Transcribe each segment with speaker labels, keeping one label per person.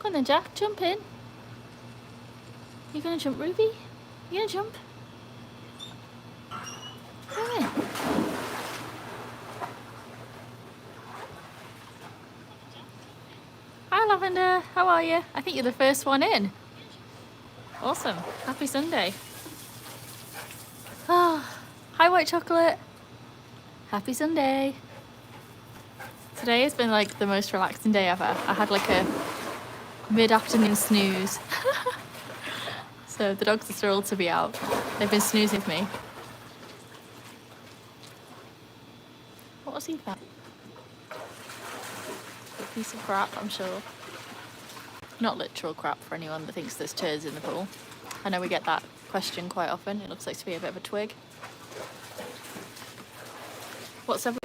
Speaker 1: on then, Jack. Jump in. You gonna jump, Ruby? You gonna jump? Come in. Hi, Lavender. How are you? I think you're the first one in. Awesome. Happy Sunday. Oh, hi, White Chocolate. Happy Sunday. Today has been like the most relaxing day ever. I had like a mid-afternoon snooze. So the dogs are thrilled to be out. They've been snoozing for me. What was he found? A piece of crap, I'm sure. Not literal crap for anyone that thinks there's turds in the pool. I know we get that question quite often. It looks like to be a bit of a twig. What's up?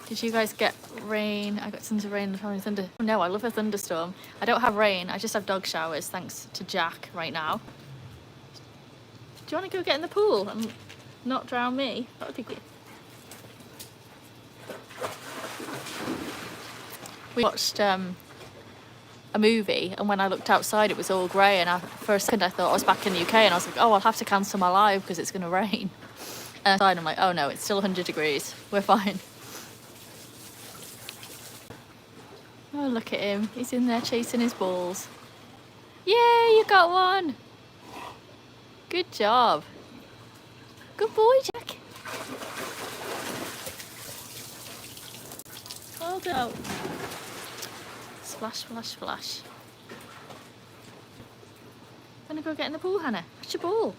Speaker 1: Did you guys get rain? I got tons of rain and thunder. Oh, no, I love a thunderstorm. I don't have rain. I just have dog showers, thanks to Jack right now. Do you want to go get in the pool and not drown me? That would be good. We watched a movie, and when I looked outside it was all grey, and for a second I thought I was back in the UK, and I was like, oh, I'll have to cancel my live because it's going to rain. And outside I'm like, oh no, it's still 100 degrees. We're fine. Oh, look at him. He's in there chasing his balls. Yay, you got one. Good job. Good boy, Jack. Well done. Splash, splash, splash. Gonna go get in the pool, Hannah. What's your ball?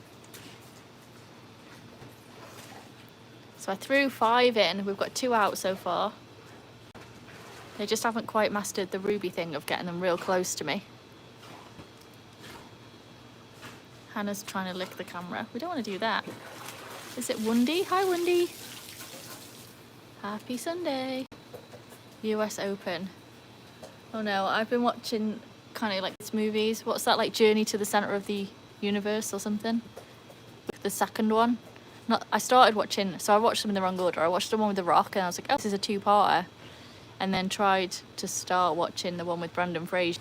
Speaker 1: So I threw 5 in. We've got 2 out so far. They just haven't quite mastered the Ruby thing of getting them real close to me. Hannah's trying to lick the camera. We don't want to do that. Is it Wundy? Hi, Wundy. Happy Sunday. US Open. Oh no, I've been watching kind of like these movies. What's that, like Journey to the Center of the Universe or something? The second one. I started watching, so I watched them in the wrong order. I watched the one with The Rock and I was like, oh, this is a 2-parter. And then tried to start watching the one with Brendan Fraser,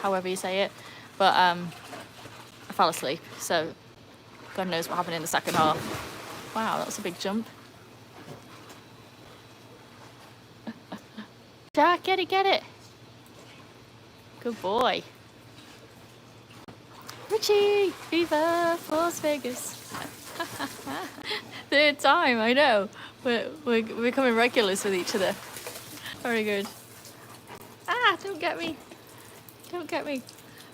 Speaker 1: however you say it. But I fell asleep, so God knows what happened in the second half. Wow, that was a big jump. Jack, get it. Good boy. Richie, Viva Paws Vegas. Third time, I know. We're becoming regulars with each other. Very good. Ah, don't get me. Don't get me.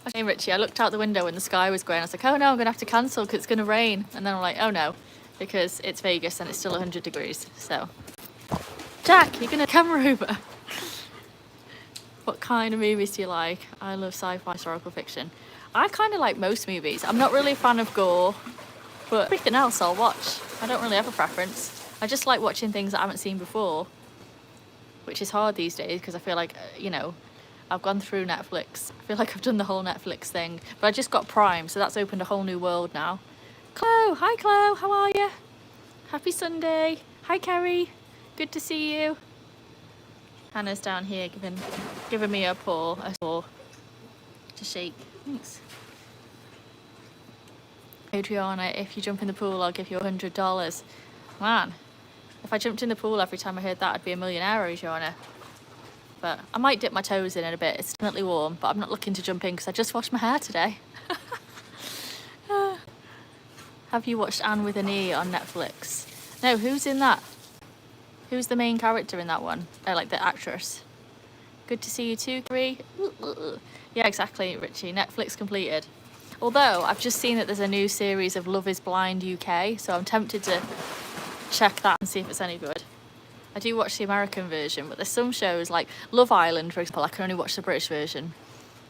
Speaker 1: Okay, Richie, I looked out the window when the sky was grey and I was like, oh no, I'm going to have to cancel because it's going to rain. And then I'm like, oh no, because it's Vegas and it's still 100 degrees. So, Jack, you're going to camera over. What kind of movies do you like? I love sci-fi, historical fiction. I kind of like most movies. I'm not really a fan of gore, but everything else I'll watch. I don't really have a preference. I just like watching things that I haven't seen before, which is hard these days because I feel like, you know, I've gone through Netflix. I feel like I've done the whole Netflix thing, but I just got Prime, so that's opened a whole new world now. Chloe, hi Chloe, how are you? Happy Sunday. Hi Kerry, good to see you. Hannah's down here giving me a paw to shake. Thanks. Adriana, if you jump in the pool, I'll give you $100. Man, if I jumped in the pool every time I heard that, I'd be a millionaire, Adriana. But I might dip my toes in a bit. It's definitely warm, but I'm not looking to jump in because I just washed my hair today. Have you watched Anne with an E on Netflix? No, who's in that? Who's the main character in that one? Like the actress. Good to see you too, Carrie. Yeah, exactly, Richie. Netflix completed. Although, I've just seen that there's a new series of Love is Blind UK, so I'm tempted to check that and see if it's any good. I do watch the American version, but there's some shows like Love Island, for example, I can only watch the British version.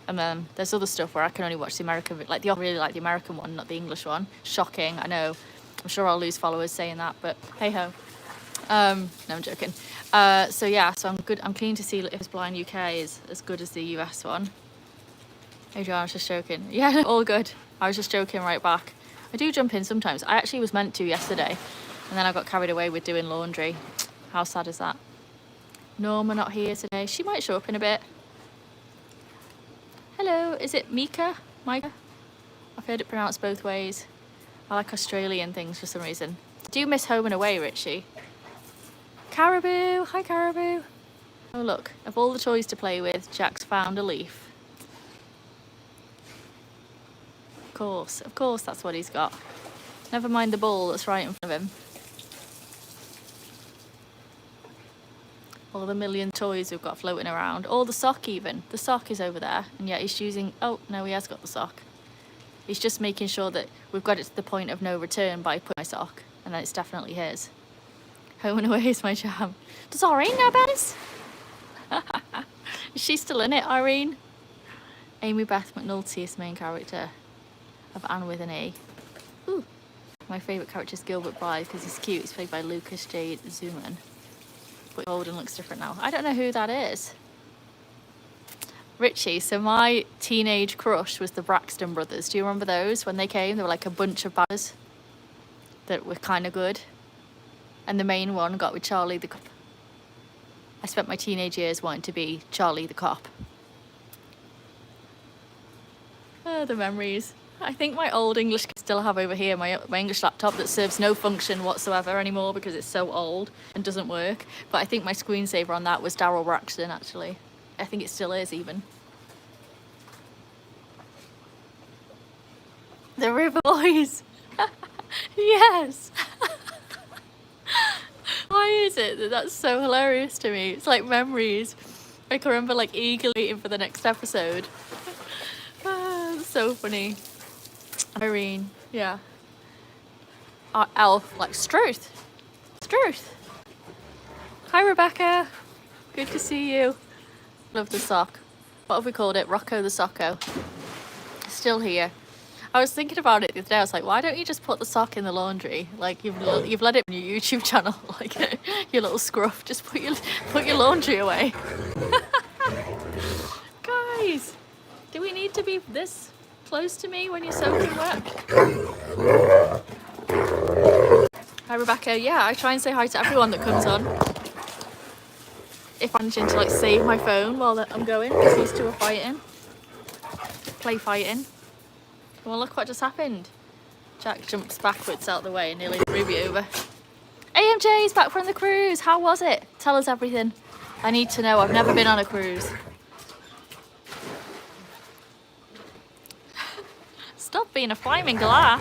Speaker 1: And then there's other stuff where I can only watch the American, like I really like the American one, not the English one. Shocking, I know. I'm sure I'll lose followers saying that, but hey ho. No, I'm joking. So yeah, so I'm keen to see if Blind UK is as good as the US one. Adriana, I was just joking. Yeah, all good. I was just joking right back. I do jump in sometimes. I actually was meant to yesterday, and then I got carried away with doing laundry. How sad is that? Norma not here today. She might show up in a bit. Hello, is it Mika? Micah? I've heard it pronounced both ways. I like Australian things for some reason. I do miss home and away, Richie. Caribou! Hi, Caribou! Oh look, of all the toys to play with, Jack's found a leaf. Of course that's what he's got. Never mind the ball that's right in front of him. All the million toys we've got floating around. Or the sock even. The sock is over there. And yet he's choosing... Oh, no, he has got the sock. He's just making sure that we've got it to the point of no return by putting my sock. And then it's definitely his. Home and away is my jam. Does Irene know about this? Is she still in it, Irene? Amy Beth McNulty is main character of Anne with an E. Ooh. My favourite character is Gilbert Blythe because he's cute. He's played by Lucas J. Zuman. But old and looks different now. I don't know who that is. Richie, so my teenage crush was the Braxton brothers. Do you remember those? When they came, they were like a bunch of brothers that were kind of good. And the main one got with Charlie the cop. I spent my teenage years wanting to be Charlie the cop. Oh, the memories. I think my old English can still have over here my English laptop that serves no function whatsoever anymore because it's so old and doesn't work. But I think my screensaver on that was Daryl Braxton, actually. I think it still is, even. The River Boys! Yes! Why is it that that's so hilarious to me? It's like memories. I can remember like eagerly waiting for the next episode. It's so funny. Irene, yeah. Elf, like Struth. Struth. Hi Rebecca. Good to see you. Love the sock. What have we called it? Rocco the Socko. Still here. I was thinking about it the other day. I was like, why don't you just put the sock in the laundry? Like you've let it on your YouTube channel, like your little scruff. Just put your laundry away. Guys, do we need to be this close to me when you're soaking wet? Hi Rebecca. Yeah, I try and say hi to everyone that comes on. If I'm managing to like save my phone while I'm going, because these two are fighting. Play fighting. Well, look what just happened. Jack jumps backwards out the way and nearly threw me over. AMJ's back from the cruise. How was it? Tell us everything. I need to know. I've never been on a cruise. Stop being a flaming galah.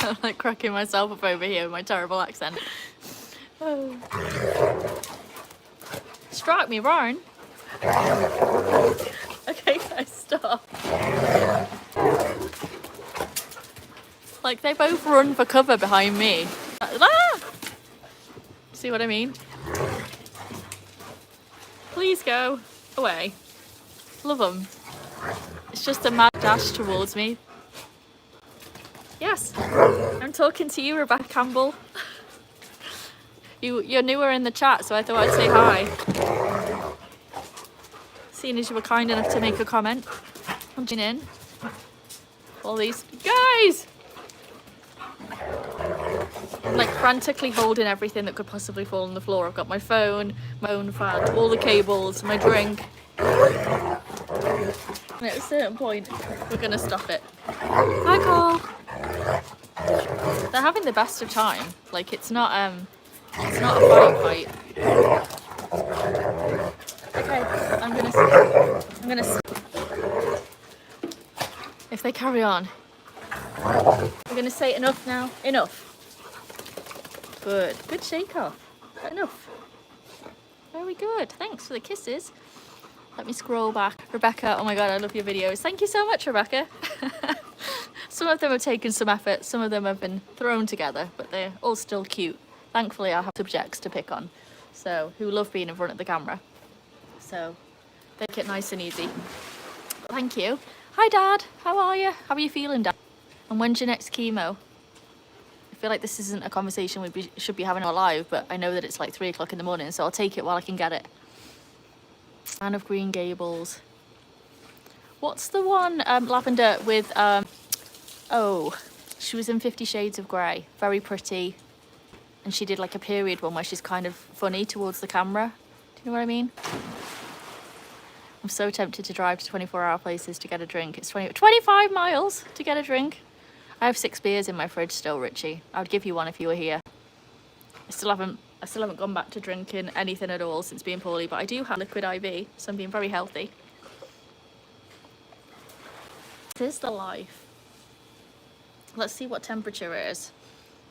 Speaker 1: I'm like cracking myself up over here with my terrible accent. Oh. Strike me, Ron. Okay, guys, stop. Like, they both run for cover behind me. Ah! See what I mean? Please go away. Love them. It's just a mad dash towards me. Yes, I'm talking to you, Rebecca Campbell. You're newer in the chat, so I thought I'd say hi. Seeing as you were kind enough to make a comment. I'm in. All these guys! I'm like frantically holding everything that could possibly fall on the floor. I've got my phone, my own fan, all the cables, my drink. And at a certain point, we're gonna stop it. Hi, Carl. They're having the best of time. Like it's not a fight. Okay, I'm gonna. If they carry on, we're gonna say enough now. Enough. Good shake off. Enough. Very good. Thanks for the kisses. Let me scroll back. Rebecca, oh my god, I love your videos. Thank you so much, Rebecca. Some of them have taken some effort, some of them have been thrown together, but they're all still cute. Thankfully, I have subjects to pick on, so who love being in front of the camera. So, make it nice and easy. Thank you. Hi, Dad. How are you? How are you feeling, Dad? And when's your next chemo? I feel like this isn't a conversation we should be having live, but I know that it's like 3 o'clock in the morning, so I'll take it while I can get it. Anne of Green Gables. What's the one, Lavender, with, oh, she was in 50 Shades of Grey. Very pretty. and she did like a period one where she's kind of funny towards the camera. Do you know what I mean? I'm so tempted to drive to 24-hour places to get a drink. It's 25 miles to get a drink. I have 6 beers in my fridge still, Richie. I would give you one if you were here. I still haven't gone back to drinking anything at all since being poorly, but I do have liquid IV, so I'm being very healthy. This is the life. Let's see what temperature it is.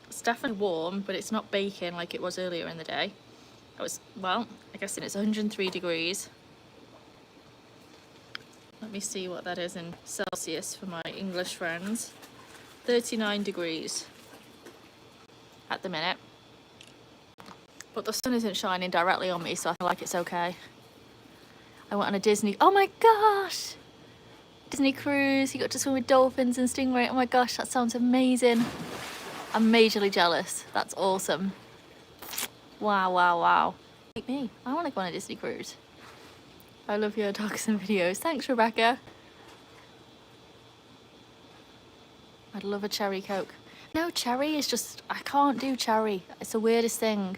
Speaker 1: It's definitely warm, but it's not baking like it was earlier in the day. Well, I guess it's 103 degrees. Let me see what that is in Celsius for my English friends. 39 degrees at the minute. But the sun isn't shining directly on me, so I feel like it's okay. I went on a Disney... Oh my gosh! Disney cruise. You got to swim with dolphins and stingray. Oh my gosh, that sounds amazing. I'm majorly jealous. That's awesome. Wow, wow, wow. Like me. I want to go on a Disney cruise. I love your talks and videos. Thanks, Rebecca. I'd love a cherry Coke. No, cherry is just... I can't do cherry. It's the weirdest thing.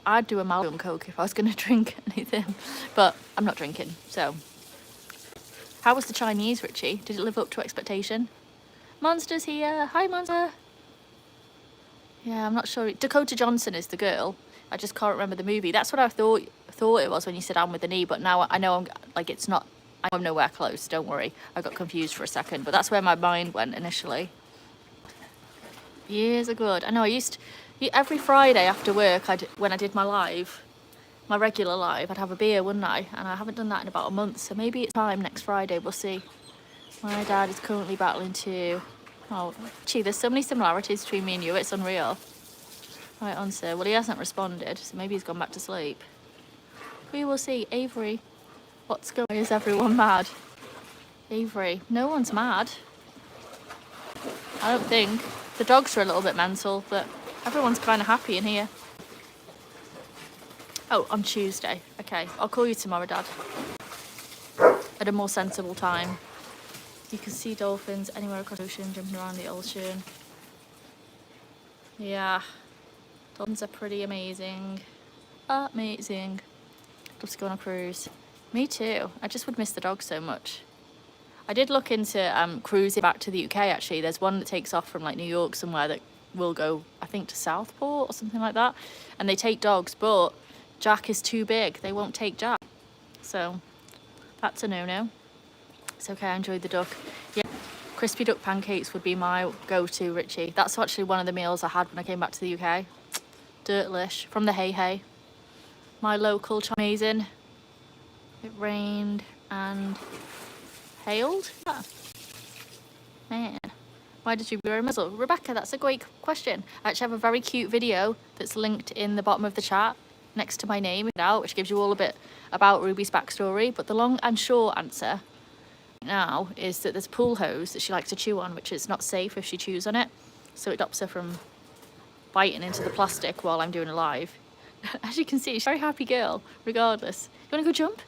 Speaker 1: I'd do a Malibu Coke if I was going to drink anything. But I'm not drinking, so... How was the Chinese, Richie? Did it live up to expectation? Monster's here. Hi, Monster. Yeah, I'm not sure. Dakota Johnson is the girl. I just can't remember the movie. That's what I thought it was when you said Anne with the knee, but now I know I'm like it's not. I'm nowhere close. Don't worry. I got confused for a second, but that's where my mind went initially. Years are good. I know. Every Friday after work, when I did my live, my regular live, I'd have a beer, wouldn't I? And I haven't done that in about a month, so maybe it's time next Friday. We'll see. My dad is currently battling too. Oh, gee, there's so many similarities between me and you. It's unreal. Right, answer. Well, he hasn't responded, so maybe he's gone back to sleep. We will see. Avery. What's going on? Is everyone mad? Avery. No one's mad. I don't think. The dogs are a little bit mental, but everyone's kind of happy in here. Oh, on Tuesday. Okay, I'll call you tomorrow, Dad. At a more sensible time. You can see dolphins anywhere across the ocean, jumping around the ocean. Yeah. Dolphins are pretty amazing. Amazing. I'd love to go on a cruise. Me too. I just would miss the dogs so much. I did look into cruising back to the UK actually. There's one that takes off from like New York somewhere that will go, I think, to Southport or something like that. And they take dogs, but Jack is too big. They won't take Jack. So that's a no-no. It's okay, I enjoyed the duck. Yeah, crispy duck pancakes would be my go-to, Richie. That's actually one of the meals I had when I came back to the UK. Dirtlish from the Hey Hey. My local amazing. It rained and hailed. Yeah. Man, why did you wear a muzzle? Rebecca, that's a great question. I actually have a very cute video that's linked in the bottom of the chat next to my name, which gives you all a bit about Ruby's backstory. But the long and short answer now is that there's a pool hose that she likes to chew on, which is not safe if she chews on it, so it stops her from biting into the plastic while I'm doing a live. As you can see, she's a very happy girl regardless. You want to go jump?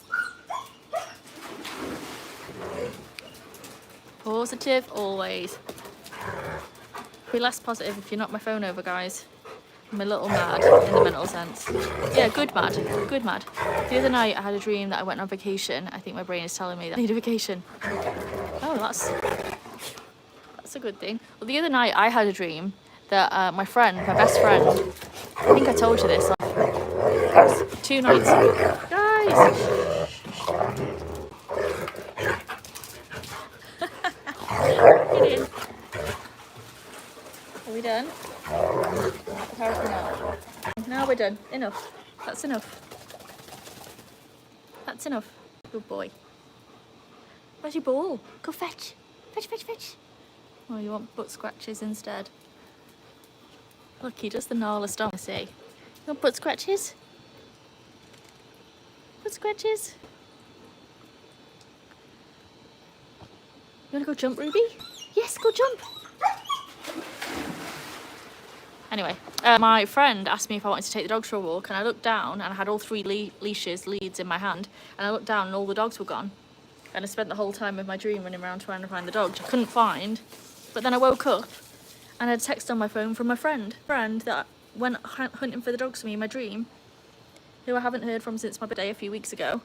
Speaker 1: Positive always. Be less positive if you knock my phone over, guys. I'm a little mad in the mental sense. Yeah, good mad. Good mad. The other night I had a dream that I went on vacation. I think my brain is telling me that I need a vacation. Oh, that's a good thing. Well, the other night I had a dream that my best friend, I think I told you this, 2 nights ago. Guys! Get in. Are we done? Apparently not. No, we're done. Enough. That's enough. That's enough. Good boy. Where's your ball? Go fetch. Fetch, fetch, fetch. Oh, you want butt scratches instead? Look, he does the gnarlest on, see. You want butt scratches? Butt scratches? You want to go jump, Ruby? Yes, go jump. Anyway, my friend asked me if I wanted to take the dogs for a walk, and I looked down and I had all 3 leads in my hand, and I looked down and all the dogs were gone. And I spent the whole time of my dream running around trying to find the dogs. I couldn't find, but then I woke up and I had a text on my phone from my friend that went hunting for the dogs for me in my dream, who I haven't heard from since my birthday a few weeks ago,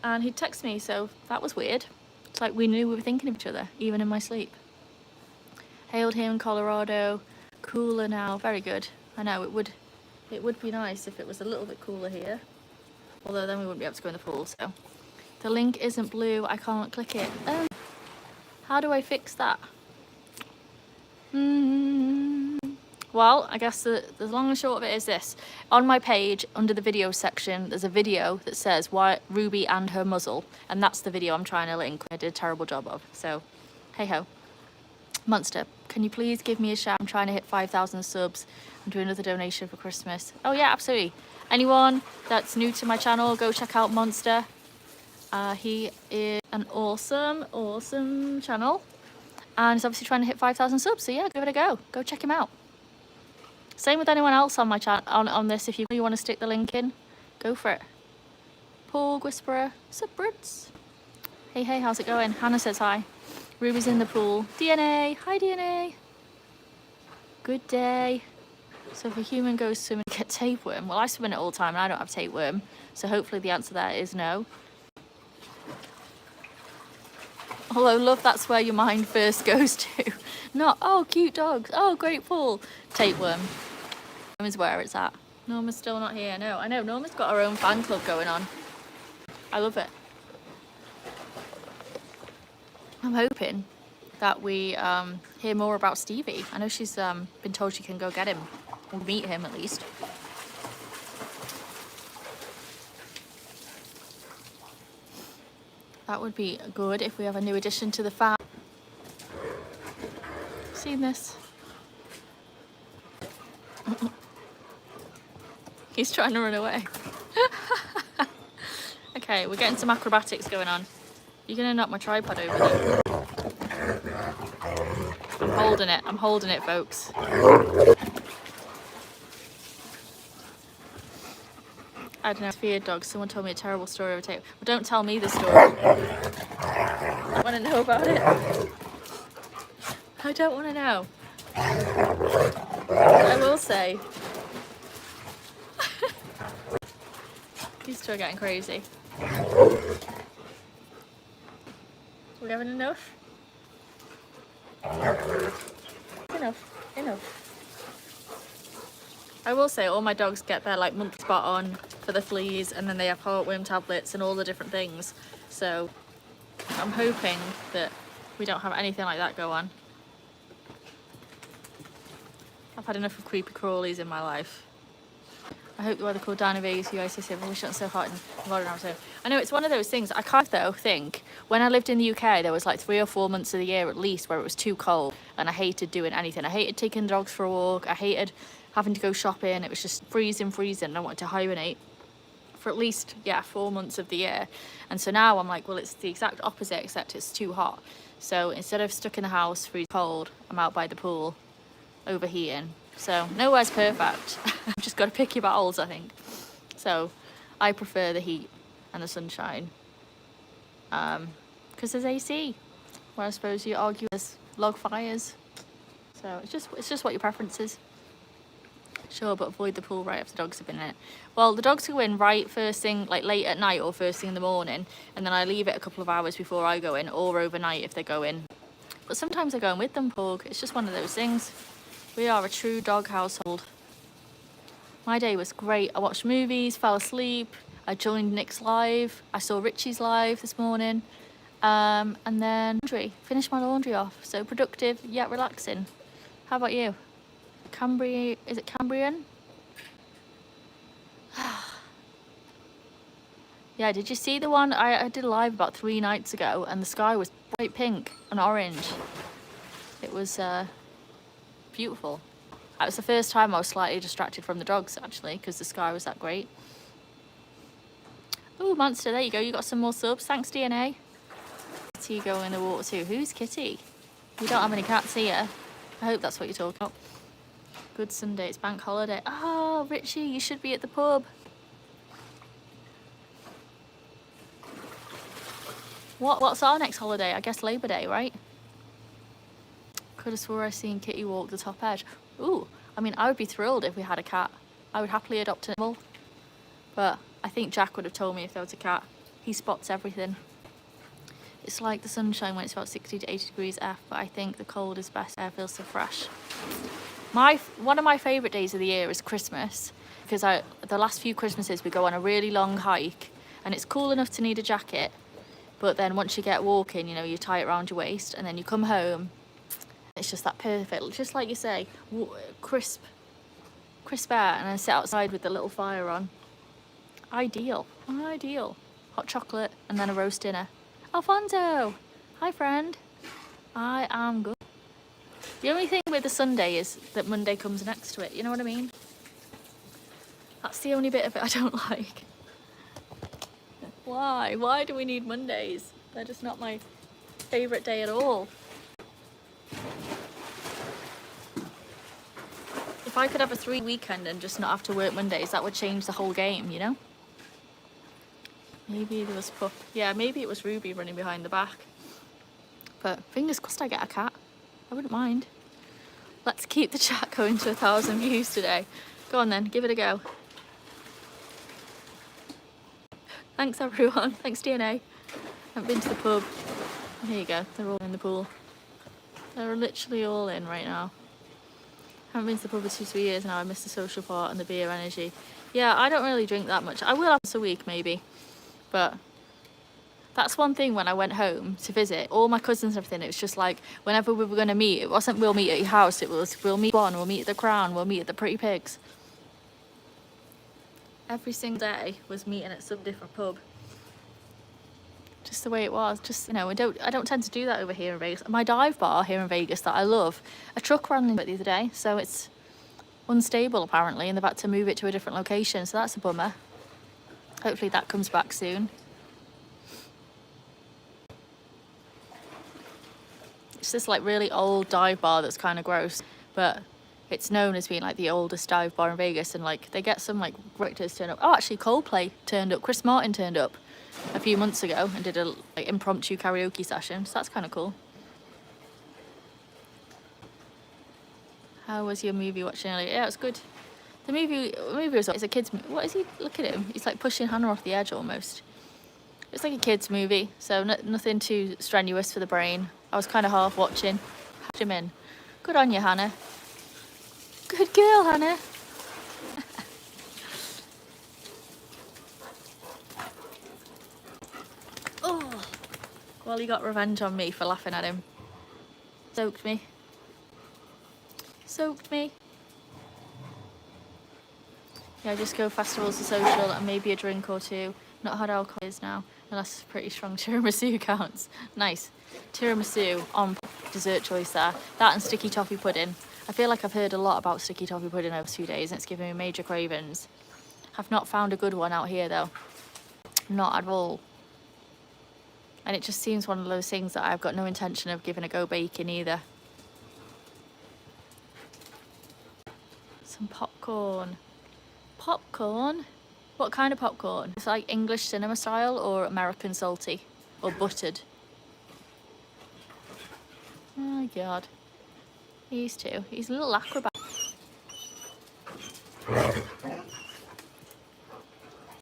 Speaker 1: and he'd text me, so that was weird. It's like we knew we were thinking of each other, even in my sleep. Hailed him in Colorado, cooler now, very good. I know it would be nice if it was a little bit cooler here, although then we wouldn't be able to go in the pool. So the link isn't blue, I can't click it. How do I fix that? Well, I guess the long and short of it is this. On my page, under the video section, there's a video that says why Ruby and her muzzle, and that's the video I'm trying to link. I did a terrible job of, so hey ho. Monster, can you please give me a shout? I'm trying to hit 5,000 subs and do another donation for Christmas. Oh yeah, absolutely. Anyone that's new to my channel, go check out Monster. He is an awesome channel, and he's obviously trying to hit 5,000 subs, so yeah, give it a go. Go check him out. Same with anyone else on my channel, on this. If you want to stick the link in, go for it. Paul Whisperer, sup Brits? Hey, how's it going? Hannah says hi. Ruby's in the pool. DNA, hi DNA. Good day. So if a human goes swimming and get tapeworm, well, I swim in it all the time and I don't have tapeworm, so hopefully the answer there is no. Although, love, that's where your mind first goes to. Not, oh, cute dogs, oh, great pool. Tapeworm is where it's at. Norma's still not here. No, I know, Norma's got her own fan club going on. I love it. I'm hoping that we hear more about Stevie. I know she's been told she can go get him, or meet him at least. That would be good if we have a new addition to the fam. Seen this? He's trying to run away. Okay, we're getting some acrobatics going on. You're gonna knock my tripod over there. I'm holding it, folks. I don't know, feared dogs. Someone told me a terrible story of a tape. Well, don't tell me the story. I want to know about it. I don't want to know. I will say. These two are getting crazy. We having enough? Enough. I will say all my dogs get their like month spot on for the fleas, and then they have heartworm tablets and all the different things. So I'm hoping that we don't have anything like that go on. I've had enough of creepy crawlies in my life. I hope the weather cooled down in Vegas. You guys say, well, we shouldn't so hot in Florida now. So I know it's one of those things. I can't though think when I lived in the UK, there was like 3 or 4 months of the year at least where it was too cold, and I hated doing anything. I hated taking the dogs for a walk. I hated having to go shopping. It was just freezing, and I wanted to hibernate for at least 4 months of the year. And so now I'm like, well, it's the exact opposite, except it's too hot. So instead of stuck in the house freezing cold, I'm out by the pool overheating. So nowhere's perfect. I've just got to pick your battles, I think. So I prefer the heat and the sunshine, because there's AC, where I suppose you argue there's log fires. So it's just what your preference is. Sure, but avoid the pool right after the dogs have been in it. Well, the dogs go in right first thing, like late at night or first thing in the morning, and then I leave it a couple of hours before I go in, or overnight if they go in. But sometimes I go in with them, Pug. It's just one of those things. We are a true dog household. My day was great. I watched movies, fell asleep. I joined Nick's live. I saw Richie's live this morning. And then finished my laundry off. So productive yet relaxing. How about you? Is it Cambrian? Yeah, did you see the one? I did a live about 3 nights ago, and the sky was bright pink and orange. It was beautiful. That was the first time I was slightly distracted from the dogs, actually, because the sky was that great. Oh, Monster, there you go. You got some more subs. Thanks, DNA. Kitty go in the water too. Who's Kitty? You don't have any cats here. I hope that's what you're talking about. Good Sunday. It's bank holiday. Oh, Richie, you should be at the pub. What's our next holiday? I guess Labor Day, right? Could have swore I seen Kitty walk the top edge. Ooh, I mean, I would be thrilled if we had a cat. I would happily adopt an animal. But I think Jack would have told me if there was a cat. He spots everything. It's like the sunshine when it's about 60 to 80 degrees F, but I think the cold is best. Air feels so fresh. One of my favourite days of the year is Christmas, because the last few Christmases we go on a really long hike, and it's cool enough to need a jacket, but then once you get walking, you know, you tie it around your waist, and then you come home. It's just that perfect, just like you say, crisp air, and then sit outside with the little fire on. Ideal. Hot chocolate and then a roast dinner. Alfonso! Hi, friend. I am good. The only thing with the Sunday is that Monday comes next to it, you know what I mean? That's the only bit of it I don't like. Why? Why do we need Mondays? They're just not my favourite day at all. If I could have a 3 weekend and just not have to work Mondays, that would change the whole game, you know? Maybe there was Pup. Yeah, maybe it was Ruby running behind the back. But fingers crossed I get a cat. I wouldn't mind. Let's keep the chat going to 1,000 views today. Go on then, give it a go. Thanks everyone. Thanks DNA. Haven't been to the pub. Here you go, they're all in the pool. They're literally all in right now. Haven't been to the pub for 2 years now. I miss the social part and the beer energy. Yeah, I don't really drink that much. I will have once a week maybe. But that's one thing when I went home to visit, all my cousins and everything, it was just like, whenever we were going to meet, it wasn't we'll meet at your house, it was we'll meet one, we'll meet at the Crown, we'll meet at the Pretty Pigs. Every single day was meeting at some different pub. Just the way it was, just, you know, I don't tend to do that over here in Vegas. My dive bar here in Vegas that I love, a truck ran into it the other day, so it's unstable apparently, and they've had to move it to a different location, so that's a bummer. Hopefully that comes back soon. It's this like really old dive bar that's kind of gross, but it's known as being like the oldest dive bar in Vegas, and like they get some like characters turn up. Oh, actually Coldplay turned up, Chris Martin turned up a few months ago and did a like impromptu karaoke session, so that's kind of cool. How was your movie watching earlier? Yeah, it was good. The movie was, it's a kid's movie. What is he? Look at him. He's like pushing Hannah off the edge almost. It's like a kid's movie, so nothing too strenuous for the brain. I was kind of half watching. Patch him in. Good on you, Hannah. Good girl, Hannah. Oh, well, he got revenge on me for laughing at him. Soaked me. Yeah, just go festivals to social and maybe a drink or two. Not had alcohol now, unless it's pretty strong tiramisu counts. Nice. Tiramisu on dessert choice there. That and sticky toffee pudding. I feel like I've heard a lot about sticky toffee pudding over 2 days and it's giving me major cravings. I've not found a good one out here though. Not at all. And it just seems one of those things that I've got no intention of giving a go baking either. Some popcorn. Popcorn? What kind of popcorn? It's like English cinema style or American salty or buttered. Oh my god. These two. He's a little acrobat.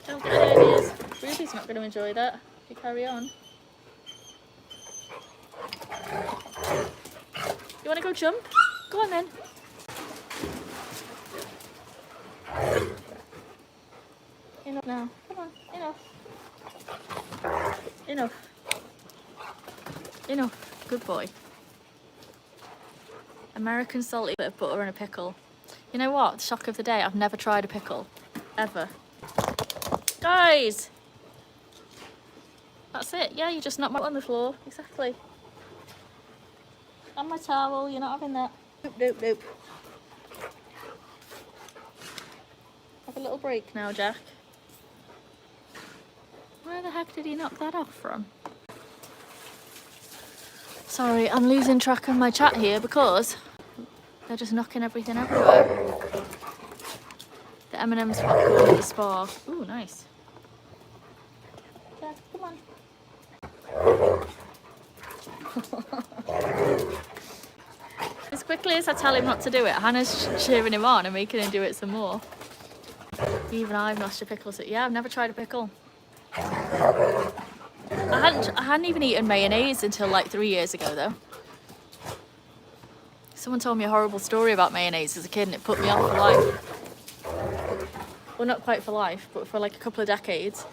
Speaker 1: Don't get any ideas. Ruby's not going to enjoy that if you carry on. You want to go jump? Go on then. Enough now. Come on. Enough. Good boy. American salty bit of butter and a pickle. You know what? Shock of the day. I've never tried a pickle. Ever. Guys! That's it. Yeah, you just knocked my on the floor. Exactly. And my towel. You're not having that. Nope. Have a little break now, Jack. Where the heck did he knock that off from? Sorry, I'm losing track of my chat here because they're just knocking everything everywhere. The M&M's popcorn at the spa. Ooh, nice. Jack, come on. It's quick exactly as I tell him not to do it, Hannah's cheering him on and making him do it some more. Even I've mashed a pickle, so yeah, I've never tried a pickle. I hadn't even eaten mayonnaise until like 3 years ago though. Someone told me a horrible story about mayonnaise as a kid and it put me off for life. Well, not quite for life, but for like a couple of decades.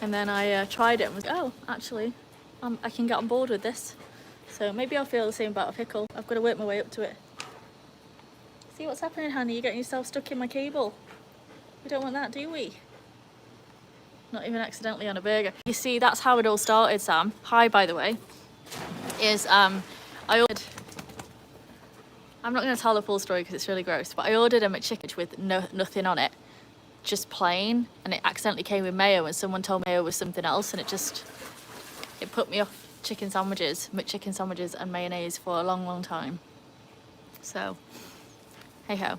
Speaker 1: And then I tried it and was like, oh, actually, I can get on board with this. So maybe I'll feel the same about a pickle. I've got to work my way up to it. See what's happening, Hannah? You're getting yourself stuck in my cable. We don't want that, do we? Not even accidentally on a burger. You see, that's how it all started, Sam. Hi, by the way. I ordered... I'm not going to tell the full story because it's really gross, but I ordered a McChicken with nothing on it. Just plain, and it accidentally came with mayo, and someone told me mayo was something else, and it put me off chicken sandwiches, McChicken sandwiches and mayonnaise for a long time. So, hey ho.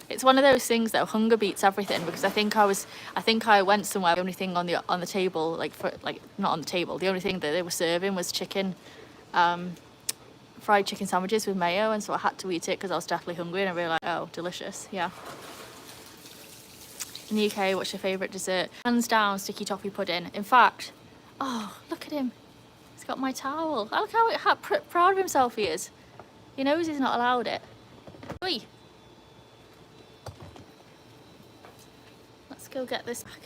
Speaker 1: It's one of those things though, hunger beats everything, because I think I went somewhere, the only thing on the table, not on the table, the only thing that they were serving was chicken, fried chicken sandwiches with mayo, and so I had to eat it because I was definitely hungry and I realised, oh, delicious, yeah. In the UK, what's your favourite dessert? Hands down, sticky toffee pudding. In fact, oh, look at him. He's got my towel. Look how proud of himself he is. He knows he's not allowed it. Oi. Let's go get this back.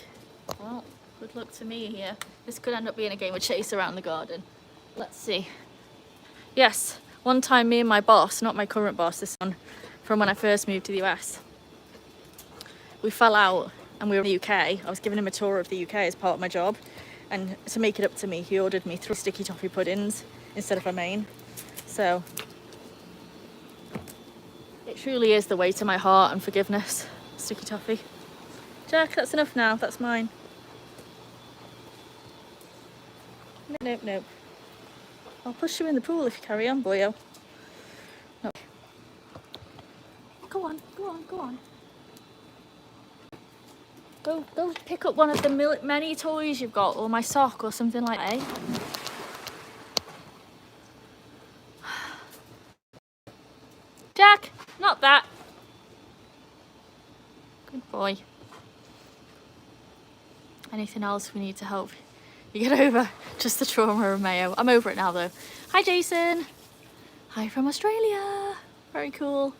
Speaker 1: Well, good luck to me here. This could end up being a game of chase around the garden. Let's see. Yes, one time me and my boss, not my current boss, this one, from when I first moved to the US, we fell out and we were in the UK. I was giving him a tour of the UK as part of my job, and to make it up to me, he ordered me 3 sticky toffee puddings instead of a main. So it truly is the way to my heart and forgiveness, sticky toffee. Jack, that's enough now, that's mine. Nope. I'll push you in the pool if you carry on, boyo. No. Go on. Go pick up one of the many toys you've got, or my sock, or something like that, eh? Jack, not that. Good boy. Anything else we need to help you get over just the trauma of mayo? I'm over it now though. Hi Jason. Hi from Australia. Very cool.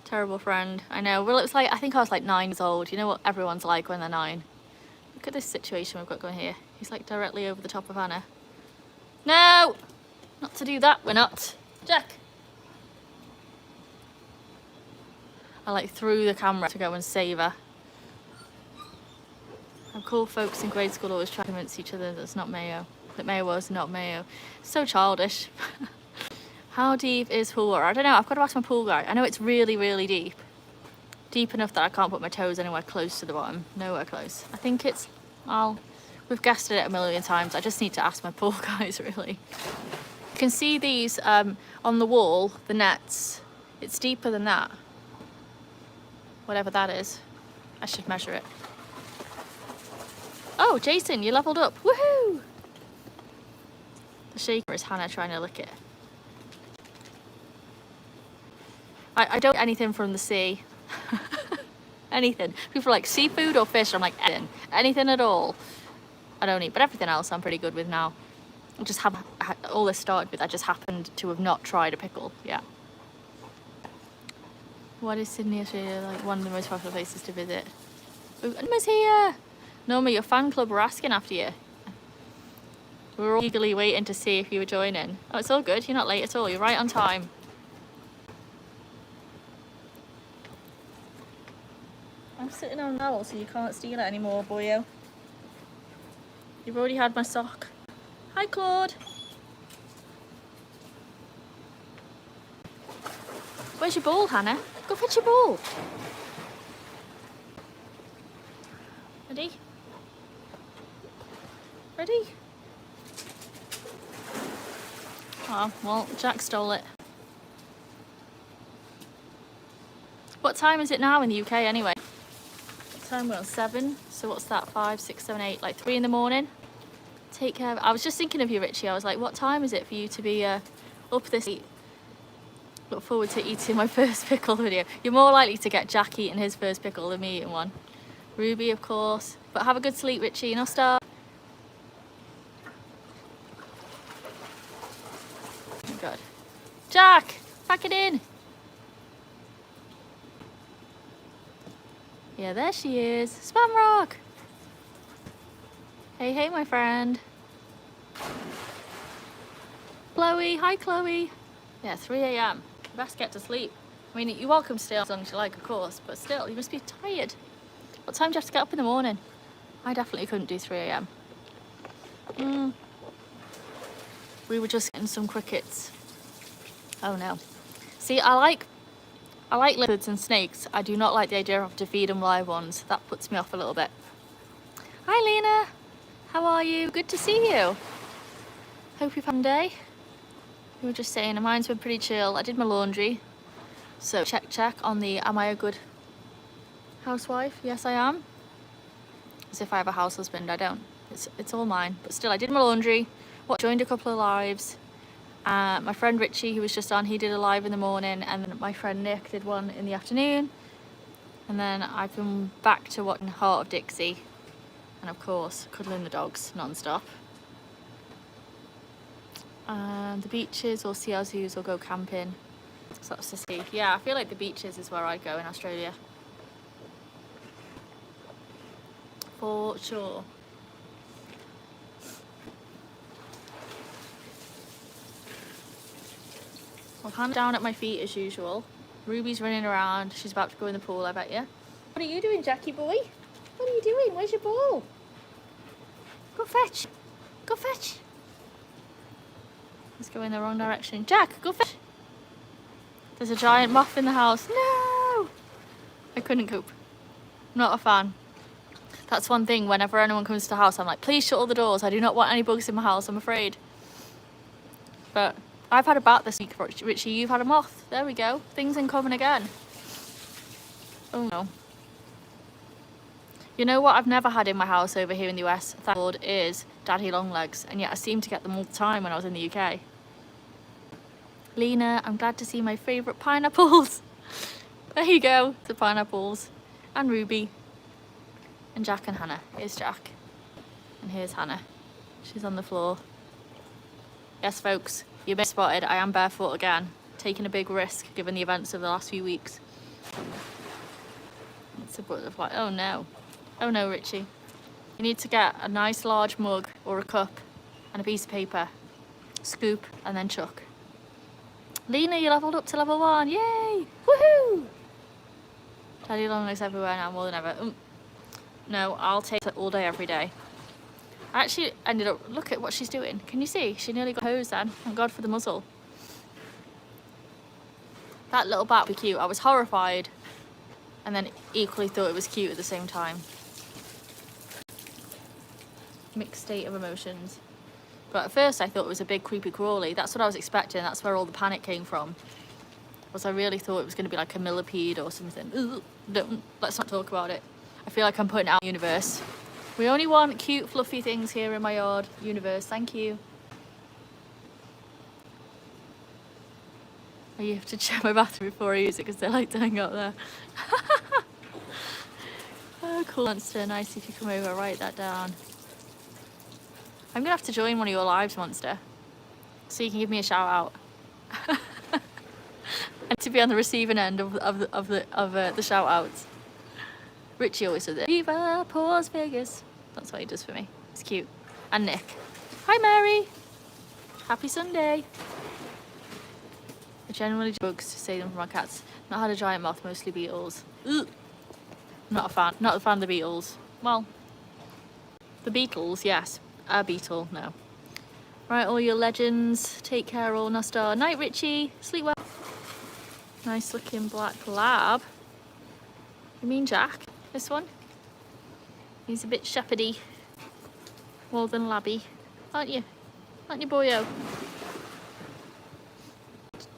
Speaker 1: Terrible friend, I know. Well, it was like, I think I was like 9 years old. You know what everyone's like when they're 9. Look at this situation we've got going here. He's like directly over the top of Hannah. No! Not to do that, we're not. Jack! I like threw the camera to go and save her. How cool folks in grade school always try to convince each other that it's not mayo. That mayo was not mayo. So childish. How deep is pool water? I don't know, I've got to ask my pool guy. I know it's really deep. Deep enough that I can't put my toes anywhere close to the bottom. Nowhere close. I think it's, we've guessed it a million times. I just need to ask my pool guys, really. You can see these on the wall, the nets. It's deeper than that. Whatever that is. I should measure it. Oh, Jason, you leveled up. Woohoo! The shaker is Hannah trying to lick it. I don't eat anything from the sea. Anything. People are like, seafood or fish? I'm like, anything at all. I don't eat, but everything else I'm pretty good with now. I just have, all this started with, I just happened to have not tried a pickle, yeah. What is Sydney, Australia, like one of the most popular places to visit? Oh, Norma's here! Norma, your fan club were asking after you. We were all eagerly waiting to see if you were joining. Oh, it's all good, you're not late at all, you're right on time. I'm sitting on an owl, so you can't steal it anymore, boyo. You've already had my sock. Hi, Claude. Where's your ball, Hannah? Go fetch your ball. Ready? Ready? Oh, well, Jack stole it. What time is it now in the UK anyway? Time we're on 7, so what's that, 5, 6, 7, 8, like 3 in the morning. Take care. I was just thinking of you, Richie. I was like, what time is it for you to be up this late? Look forward to eating my first pickle video. You're more likely to get Jack eating his first pickle than me eating one. Ruby, of course. But have a good sleep, Richie. No star. Oh God. Jack, pack it in. Yeah, there she is. Spam Rock. Hey, hey, my friend. Chloe, hi, Chloe. Yeah, 3 a.m. Best get to sleep. I mean, you're welcome to stay as long as you like, of course, but still, you must be tired. What time do you have to get up in the morning? I definitely couldn't do 3 a.m. We were just getting some crickets. Oh no. See, I like lizards and snakes. I do not like the idea of having to feed them live ones. That puts me off a little bit. Hi, Lena. How are you? Good to see you. Hope you've had a day. We were just saying, mine's been pretty chill. I did my laundry. So check on the, am I a good housewife? Yes, I am. As if I have a house husband. I don't. It's all mine. But still, I did my laundry. Joined a couple of lives. My friend Richie, who was just on, he did a live in the morning, and then my friend Nick did one in the afternoon. And then I've been back to watching Heart of Dixie. And of course, cuddling the dogs non-stop. The beaches or see our zoos or go camping. So that's to see. Yeah, I feel like the beaches is where I'd go in Australia. For sure. Well, Hannah's down at my feet as usual. Ruby's running around. She's about to go in the pool, I bet you. What are you doing, Jackie boy? What are you doing? Where's your ball? Go fetch. Go fetch. Let's go in the wrong direction. Jack, go fetch. There's a giant moth in the house. No! I couldn't cope. Not a fan. That's one thing, whenever anyone comes to the house, I'm like, please shut all the doors. I do not want any bugs in my house, I'm afraid. But I've had a bat this week, Richie. You've had a moth. There we go. Things in common again. Oh no. You know what I've never had in my house over here in the US, thank God, is daddy long legs. And yet I seem to get them all the time when I was in the UK. Lena, I'm glad to see my favourite pineapples. There you go, the pineapples. And Ruby. And Jack and Hannah. Here's Jack. And here's Hannah. She's on the floor. Yes, folks, you've been spotted. I am barefoot again. Taking a big risk given the events of the last few weeks. It's a butterfly. Oh no. Oh no, Richie. You need to get a nice large mug or a cup and a piece of paper. Scoop and then chuck. Lena, you leveled up to level 1. Yay! Woohoo! Daddy long legs everywhere now, more than ever. No, I'll take it all day, every day. I actually ended up, look at what she's doing. Can you see? She nearly got hosed then. Thank God for the muzzle. That little bat would be cute. I was horrified and then equally thought it was cute at the same time. Mixed state of emotions. But at first I thought it was a big creepy crawly. That's what I was expecting. That's where all the panic came from. Was I really thought it was going to be like a millipede or something. Ooh, let's not talk about it. I feel like I'm putting it out in the universe. We only want cute fluffy things here in my yard. Universe, thank you. You have to check my bathroom before I use it because they like to hang out there. Oh, cool, Monster. Nice if you come over, write that down. I'm gonna have to join one of your lives, Monster, so you can give me a shout out. And to be on the receiving end of the shout outs. Richie always does it. Viva Paws Vegas. That's what he does for me. It's cute. And Nick. Hi, Mary. Happy Sunday. I generally do bugs to save them from my cats. Not had a giant moth, mostly beetles. Ugh. Not a fan. Not a fan of the beetles. Well, the beetles, yes. A beetle, no. Right, all your legends. Take care, all Nastar. Night, Richie. Sleep well. Nice looking black lab. You mean Jack? This one? He's a bit shepherdy. More than labby. Aren't you? Aren't you, boyo?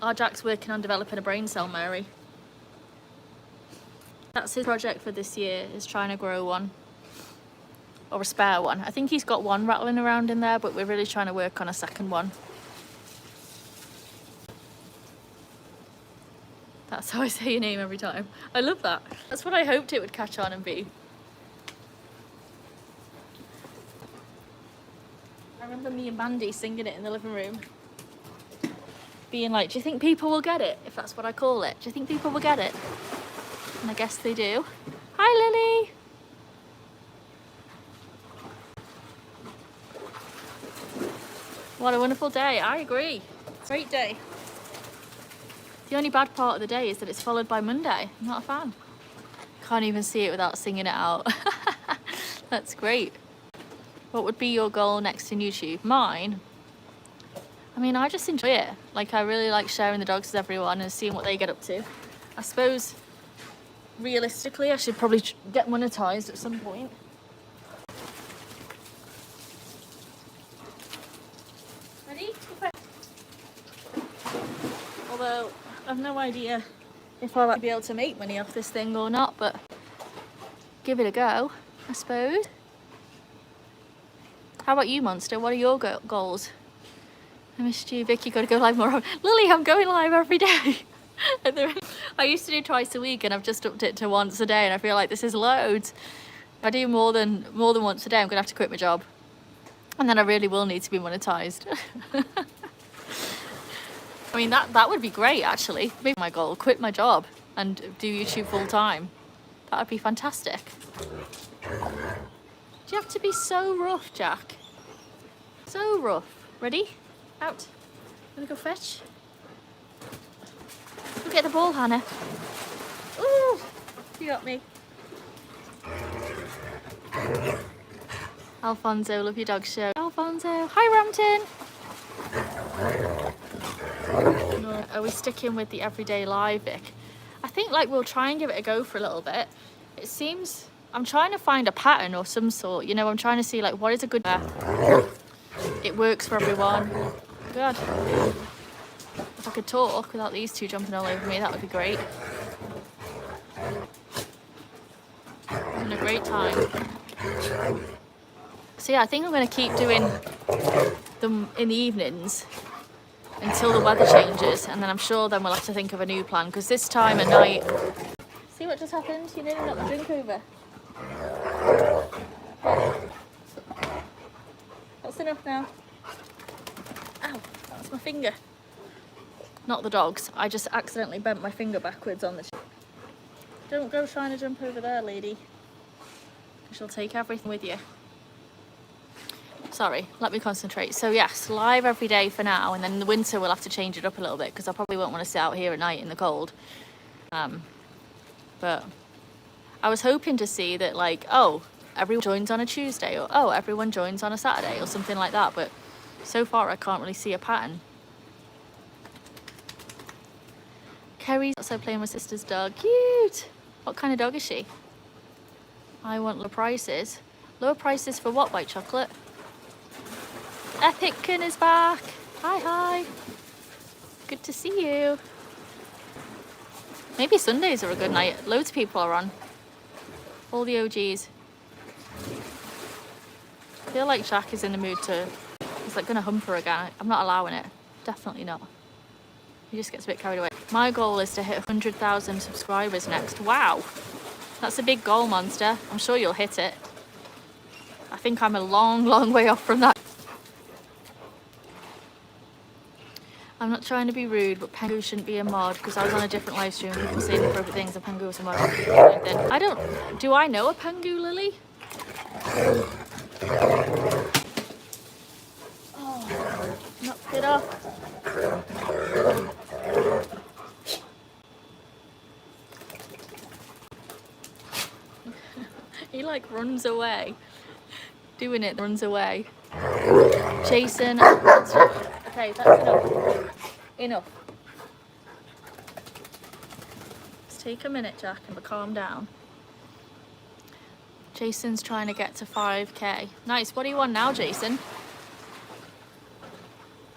Speaker 1: Our Jack's working on developing a brain cell, Mary. That's his project for this year, is trying to grow one. Or a spare one. I think he's got one rattling around in there, but we're really trying to work on a second one. That's how I say your name every time. I love that. That's what I hoped it would catch on and be. I remember me and Mandy singing it in the living room. Being like, do you think people will get it? If that's what I call it. Do you think people will get it? And I guess they do. Hi, Lily. What a wonderful day. I agree. It's a great day. The only bad part of the day is that it's followed by Monday. I'm not a fan. Can't even see it without singing it out. That's great. What would be your goal next in YouTube? Mine? I mean, I just enjoy it. Like, I really like sharing the dogs with everyone and seeing what they get up to. I suppose, realistically, I should probably get monetized at some point. Ready? Okay. Although, I've no idea if I'll be able to make money off this thing or not, but give it a go, I suppose. How about you, Monster? What are your goals? I missed you. Vicky, got to go live more. Lily, I'm going live every day. I used to do twice a week and I've just upped it to once a day, and I feel like this is loads. If I do more than once a day, I'm going to have to quit my job. And then I really will need to be monetized. I mean, that would be great, actually. Maybe my goal, quit my job and do YouTube full time. That would be fantastic. Do you have to be so rough, Jack? So rough. Ready? Out. Gonna go fetch. Go get the ball, Hannah. Ooh, you got me. Alfonso, love your dog show. Alfonso, hi Rampton. Are we sticking with the everyday live, Vic? I think like we'll try and give it a go for a little bit. It seems I'm trying to find a pattern or some sort. You know, I'm trying to see like what is a good. It works for everyone. God. If I could talk without these two jumping all over me, that would be great. Having a great time. So yeah, I think I'm going to keep doing them in the evenings until the weather changes, and then I'm sure then we'll have to think of a new plan, because this time at night... See what just happened? You nearly knocked the drink over. That's enough now. Ow, that's my finger. Not the dogs, I just accidentally bent my finger backwards on the chair. Don't go trying to jump over there, lady. She'll take everything with you. Sorry, let me concentrate. So yes, live every day for now, and then in the winter we'll have to change it up a little bit, because I probably won't want to sit out here at night in the cold. But I was hoping to see that, like, oh, everyone joins on a Tuesday, or oh, everyone joins on a Saturday, or something like that, but so far I can't really see a pattern. Kerry's also playing my sister's dog. Cute! What kind of dog is she? I want lower prices. Lower prices for what, White Chocolate? Epickin is back. Hi. Good to see you. Maybe Sundays are a good night. Loads of people are on. All the OGs. I feel like Jack is in the mood to... He's like going to hump her again. I'm not allowing it. Definitely not. He just gets a bit carried away. My goal is to hit 100,000 subscribers next. Wow. That's a big goal, Monster. I'm sure you'll hit it. I think I'm a long way off from that. I'm not trying to be rude, but Pengu shouldn't be a mod, because I was on a different live stream and people saying inappropriate things and Pengu was a mod. I don't... Do I know a Pengu, Lily? Oh, knocked it off. He like runs away. Doing it, runs away. Jason, okay, that's enough. Let's take a minute, Jack, and calm down. Jason's trying to get to 5k. Nice, what do you want now, Jason?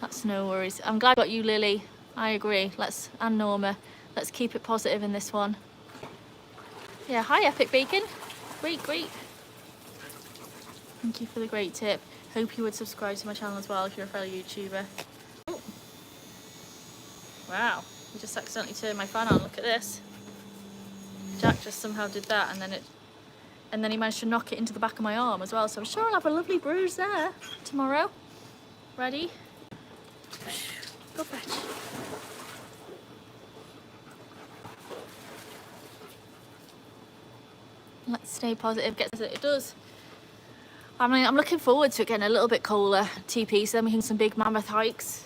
Speaker 1: That's no worries. I'm glad I got you, Lily. I agree. And Norma. Let's keep it positive in this one. Yeah, hi, Epic Bacon. Great. Thank you for the great tip. Hope you would subscribe to my channel as well if you're a fellow YouTuber. Oh. Wow, I just accidentally turned my fan on. Look at this. Jack just somehow did that, and then he managed to knock it into the back of my arm as well. So I'm sure I'll have a lovely bruise there tomorrow. Ready? Go fetch. Let's stay positive. Get as it does. I mean, I'm looking forward to it getting a little bit colder, TP, so then we can do some big mammoth hikes.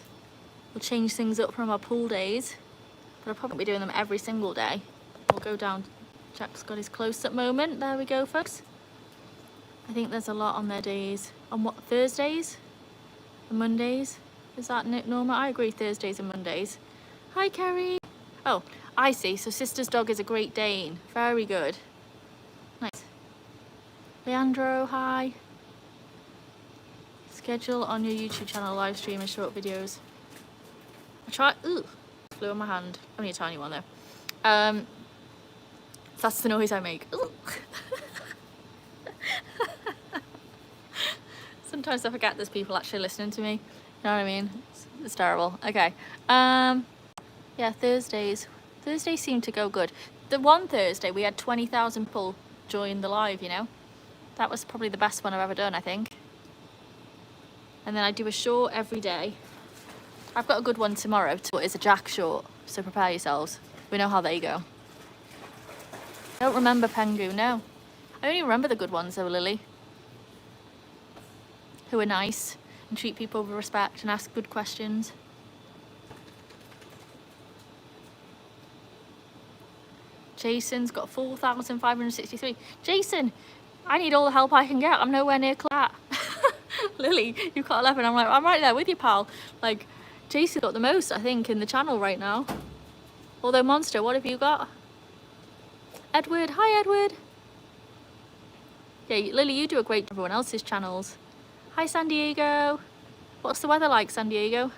Speaker 1: We'll change things up from our pool days, but I'll probably be doing them every single day. We'll go down. Jack's got his close-up moment. There we go, folks. I think there's a lot on their days. On what, Thursdays? And Mondays? Is that normal? I agree, Thursdays and Mondays. Hi, Kerry. Oh, I see. So sister's dog is a Great Dane. Very good. Nice. Leandro, hi. Schedule on your YouTube channel live stream and short videos. I try. Ooh, flew on my hand. Only a tiny one though. That's the noise I make. Ooh. Sometimes I forget there's people actually listening to me. You know what I mean? It's terrible. Okay. Yeah, Thursdays. Thursdays seem to go good. The one Thursday we had 20,000 people join the live, you know? That was probably the best one I've ever done, I think. And then I do a short every day. I've got a good one tomorrow. It's a Jack short, so prepare yourselves. We know how they go. I don't remember Pengu, no. I only remember the good ones though, Lily. Who are nice and treat people with respect and ask good questions. Jason's got 4,563. Jason, I need all the help I can get. I'm nowhere near that. Lily, you've got 11. I'm like, I'm right there with you, pal. Like, Jason's got the most, I think, in the channel right now. Although, Monster, what have you got? Edward, hi, Edward. Yeah, Lily, you do a great job on everyone else's channels. Hi, San Diego. What's the weather like, San Diego?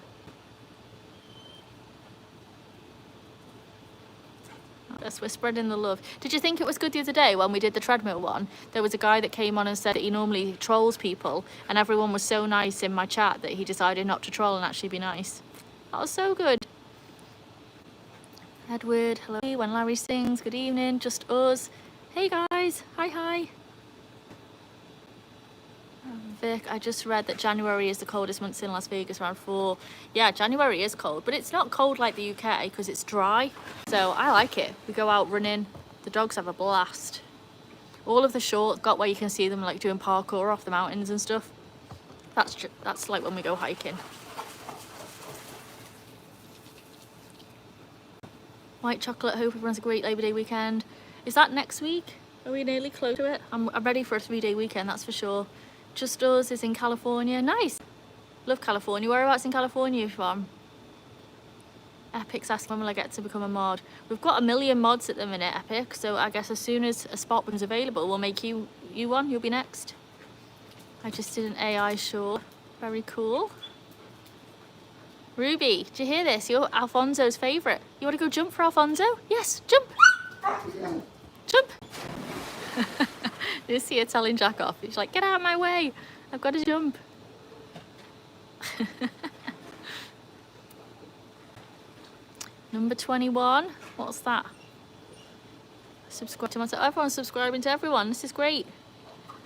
Speaker 1: Yes, we're spreading the love. Did you think it was good the other day when we did the treadmill one? There was a guy that came on and said that he normally trolls people, and everyone was so nice in my chat that he decided not to troll and actually be nice. That was so good. Edward, hello. When Larry sings, good evening, just us. Hey guys, hi, hi. Vic, I just read that January is the coldest month in Las Vegas, around 4. Yeah, January is cold, but it's not cold like the UK because it's dry. So I like it. We go out running. The dogs have a blast. All of the shorts got where you can see them like doing parkour off the mountains and stuff. That's like when we go hiking. White chocolate, hope everyone's a great Labor Day weekend. Is that next week? Are we nearly close to it? I'm ready for a 3-day weekend, that's for sure. Just Us is in California. Nice. Love California. Whereabouts in California are you from? Epic's asking when will I get to become a mod. We've got 1 million mods at the minute, Epic, so I guess as soon as a spot becomes available, we'll make you one. You'll be next. I just did an AI short. Very cool. Ruby, did you hear this? You're Alfonso's favourite. You want to go jump for Alfonso? Yes, jump. Jump. You see her telling Jack off. She's like, get out of my way. I've got to jump. Number 21. What's that? Subscribe to myself. Everyone's subscribing to everyone. This is great.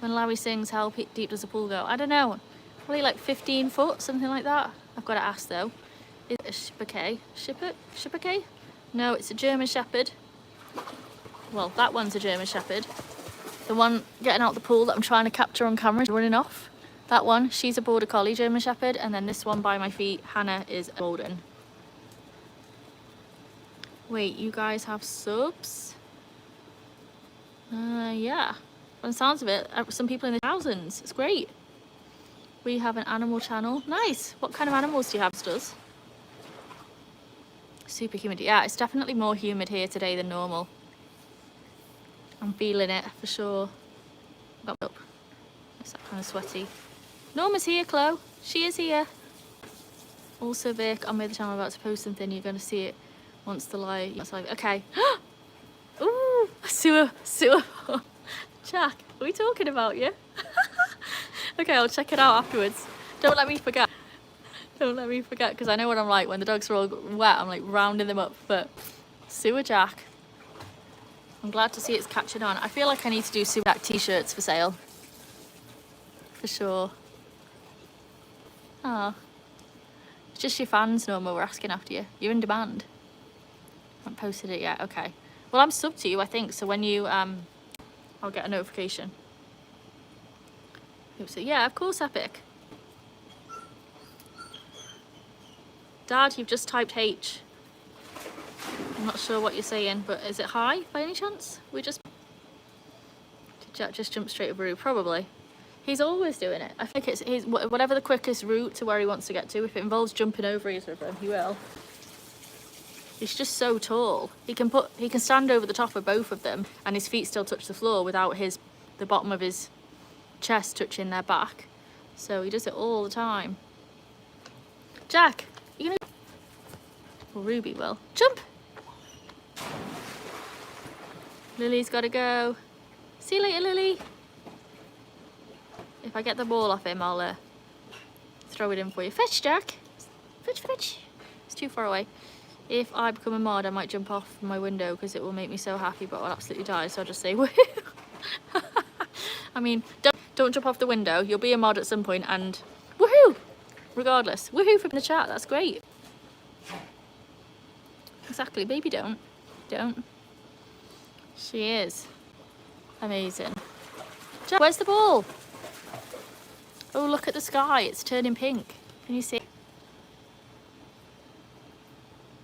Speaker 1: When Larry sings, how deep does the pool go? I don't know. Probably like 15 foot, something like that. I've got to ask though. Is it a Schipperke? Schipperke? No, it's a German Shepherd. Well, that one's a German Shepherd. The one getting out the pool that I'm trying to capture on camera is running off. That one, she's a Border Collie German Shepherd. And then this one by my feet, Hannah, is a Golden. Wait, you guys have subs? Yeah. From the sounds of it, some people in the thousands. It's great. We have an animal channel. Nice. What kind of animals do you have, Stuz? Super humid. Yeah, it's definitely more humid here today than normal. I'm feeling it for sure. Got up. It's that kind of sweaty. Norma's here, Chloe. She is here. Also, Vic, on the other channel, I'm about to post something. You're going to see it once the live. Okay. Ooh, sewer. Jack, are we talking about you? Okay, I'll check it out afterwards. Don't let me forget. Don't let me forget, because I know what I'm like when the dogs are all wet. I'm like rounding them up. But Sewer Jack, I'm glad to see it's catching on. I feel like I need to do Sewer Jack t-shirts for sale, for sure. Oh, it's just your fans, Norma, were asking after you. You're in demand. I haven't posted it yet. Okay. Well, I'm subbed to you, I think. So when you I'll get a notification. So yeah, of course, Epic. Dad, you've just typed H. I'm not sure what you're saying, but is it hi by any chance? Did Jack just jump straight over Roo? Probably. He's always doing it. I think he's whatever the quickest route to where he wants to get to. If it involves jumping over either of them, he will. He's just so tall. He can stand over the top of both of them, and his feet still touch the floor without the bottom of his chest touching their back. So he does it all the time. Jack, you gonna? Well, Ruby will jump. Lily's got to go. See you later, Lily. If I get the ball off him, I'll throw it in for you. Fetch, Jack. Fetch, fetch. It's too far away. If I become a mod, I might jump off my window because it will make me so happy, but I'll absolutely die. So I'll just say, woohoo. I mean, don't jump off the window. You'll be a mod at some point, and woohoo. Regardless, woohoo for the chat. That's great. Exactly, baby. Don't. She is amazing. Jack, where's the ball? Oh, look at the sky. It's turning pink. Can you see?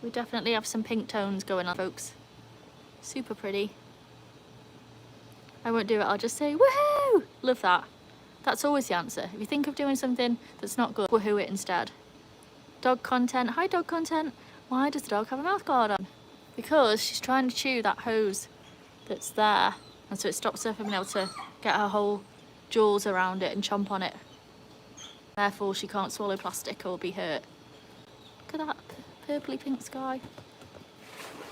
Speaker 1: We definitely have some pink tones going on, folks. Super pretty. I won't do it. I'll just say, woohoo! Love that. That's always the answer. If you think of doing something that's not good, woohoo it instead. Dog content. Hi, dog content. Why does the dog have a mouth guard on? Because she's trying to chew that hose that's there. And so it stops her from being able to get her whole jaws around it and chomp on it. Therefore, she can't swallow plastic or be hurt. Look at that purpley pink sky.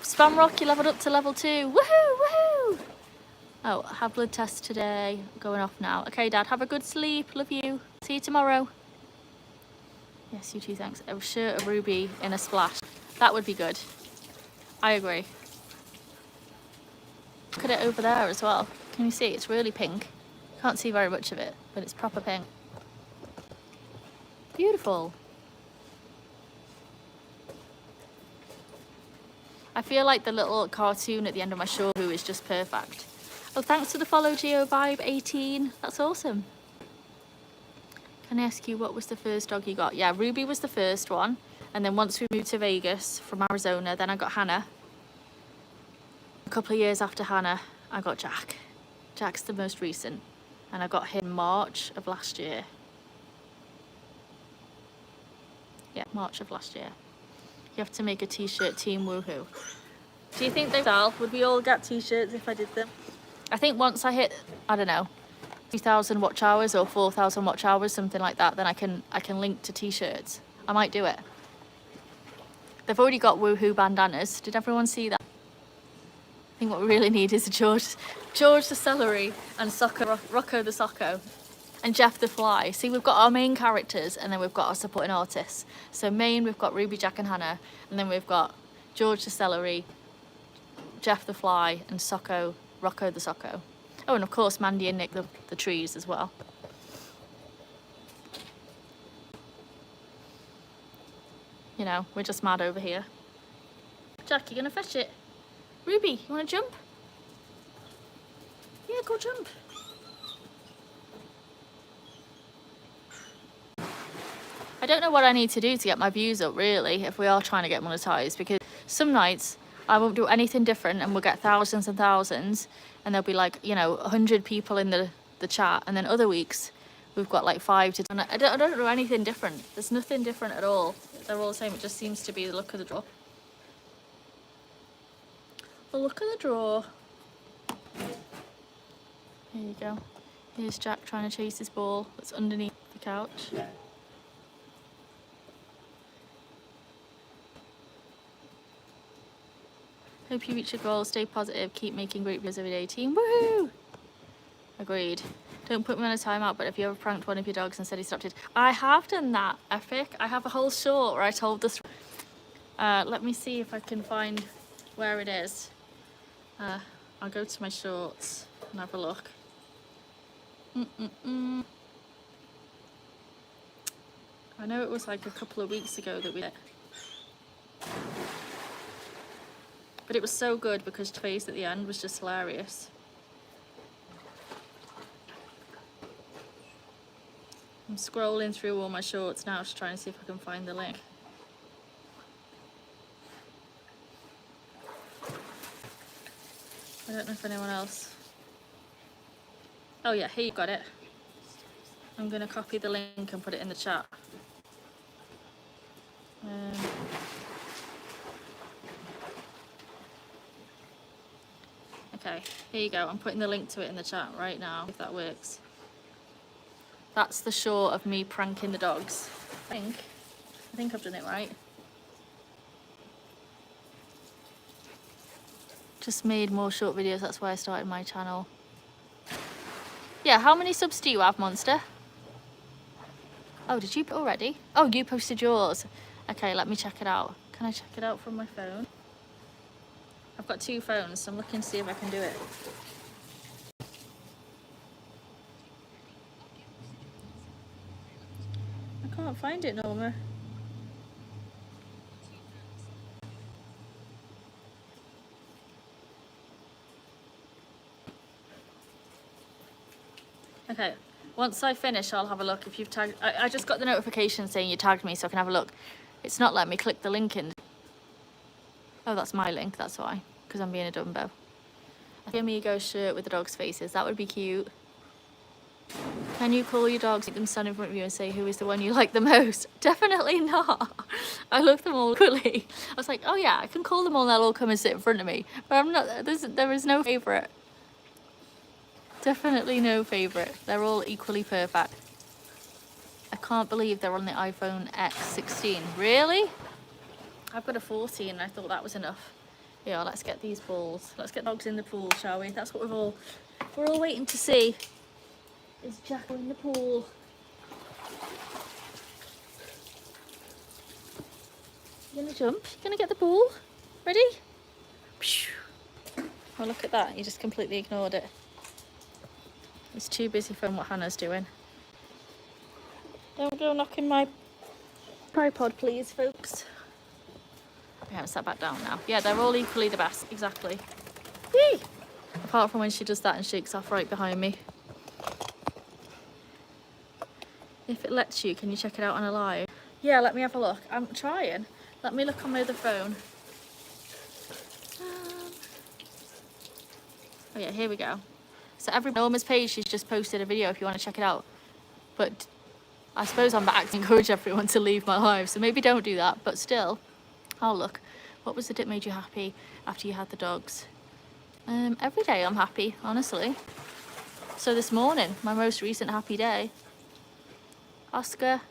Speaker 1: Spamrock, you leveled up to level 2. Woohoo, woohoo! Oh, have blood test today. Going off now. Okay, Dad, have a good sleep. Love you. See you tomorrow. Yes, you too, thanks. A shirt of Ruby in a splash. That would be good. I agree. Look at it over there as well. Can you see? It's really pink. Can't see very much of it, but it's proper pink. Beautiful. I feel like the little cartoon at the end of my show who is just perfect. Oh, thanks for the follow, GeoVibe18. That's awesome. Can I ask you, what was the first dog you got? Yeah, Ruby was the first one. And then once we moved to Vegas from Arizona, then I got Hannah. A couple of years after Hannah, I got Jack. Jack's the most recent. And I got him March of last year. Yeah, March of last year. You have to make a t-shirt, team woohoo. Do you think they sell? Would we all get t-shirts if I did them? I think once I hit, I don't know, 3,000 watch hours or 4,000 watch hours, something like that, then I can link to t-shirts. I might do it. They've already got woohoo bandanas. Did everyone see that? I think what we really need is a George the Celery and Rocco the Socko and Jeff the Fly. See, we've got our main characters and then we've got our supporting artists. So main, we've got Ruby, Jack and Hannah, and then we've got George the Celery, Jeff the Fly and Rocco the Socko. Oh, and of course Mandy and Nick the trees as well. You know, we're just mad over here. Jack, you gonna fetch it? Ruby, you wanna jump? Yeah, go jump. I don't know what I need to do to get my views up, really, if we are trying to get monetized, because some nights I won't do anything different and we'll get thousands and thousands, and there'll be like, you know, 100 people in the chat, and then other weeks we've got like 5 to 10. I don't do anything different. There's nothing different at all. They're all the same. It just seems to be the luck of the draw. The luck of the draw. Here you go. Here's Jack trying to chase his ball that's underneath the couch. Hope you reach your goal. Stay positive. Keep making great videos every day, team. Woohoo! Agreed. Don't put me on a timeout, but if you ever pranked one of your dogs and said he stopped it. I have done that, Epic. I have a whole short where I told this. Let me see if I can find where it is. I'll go to my shorts and have a look. I know it was like a couple of weeks ago that we did it. But it was so good because the face at the end was just hilarious. I'm scrolling through all my shorts now to try and see if I can find the link. I don't know if anyone else. Oh yeah, here you got it. I'm gonna copy the link and put it in the chat. Okay, here you go. I'm putting the link to it in the chat right now, if that works. That's the short of me pranking the dogs. I think I've done it right. Just made more short videos, that's why I started my channel. Yeah, how many subs do you have, Monster? Oh, did you already? Oh, you posted yours. Okay, let me check it out. Can I check it out from my phone? I've got 2 phones, so I'm looking to see if I can do it. I can't find it, Norma. Okay, once I finish, I'll have a look. If you've tagged, I just got the notification saying you tagged me, so I can have a look. It's not letting me click the link in. Oh, that's my link, that's why, because I'm being a Dumbo. A Amigo shirt with the dog's faces, that would be cute. Can you call your dogs, make them stand in front of you and say who is the one you like the most? Definitely not. I love them all equally. I was like, oh yeah, I can call them all and they'll all come and sit in front of me. But I'm not, there is no favourite. Definitely no favourite. They're all equally perfect. I can't believe they're on the iPhone X16. Really? I've got a 14 and I thought that was enough. Yeah, let's get these balls. Let's get dogs in the pool, shall we? That's what we're all waiting to see. Is Jacko in the pool? You gonna jump? You gonna get the ball? Ready? Oh, look at that. You just completely ignored it. He's too busy for what Hannah's doing. Don't go knocking my tripod, please, folks. Okay, I'm sat back down now. Yeah, they're all equally the best. Exactly. Yee! Apart from when she does that and shakes off right behind me. If it lets you, can you check it out on a live? Yeah, let me have a look. I'm trying. Let me look on my other phone. Oh yeah, here we go. So every Norma's page, she's just posted a video if you want to check it out. But I suppose I'm back to encourage everyone to leave my live, so maybe don't do that. But still, I'll look. What was the dip made you happy after you had the dogs? Every day I'm happy, honestly. So this morning, my most recent happy day. Oscar.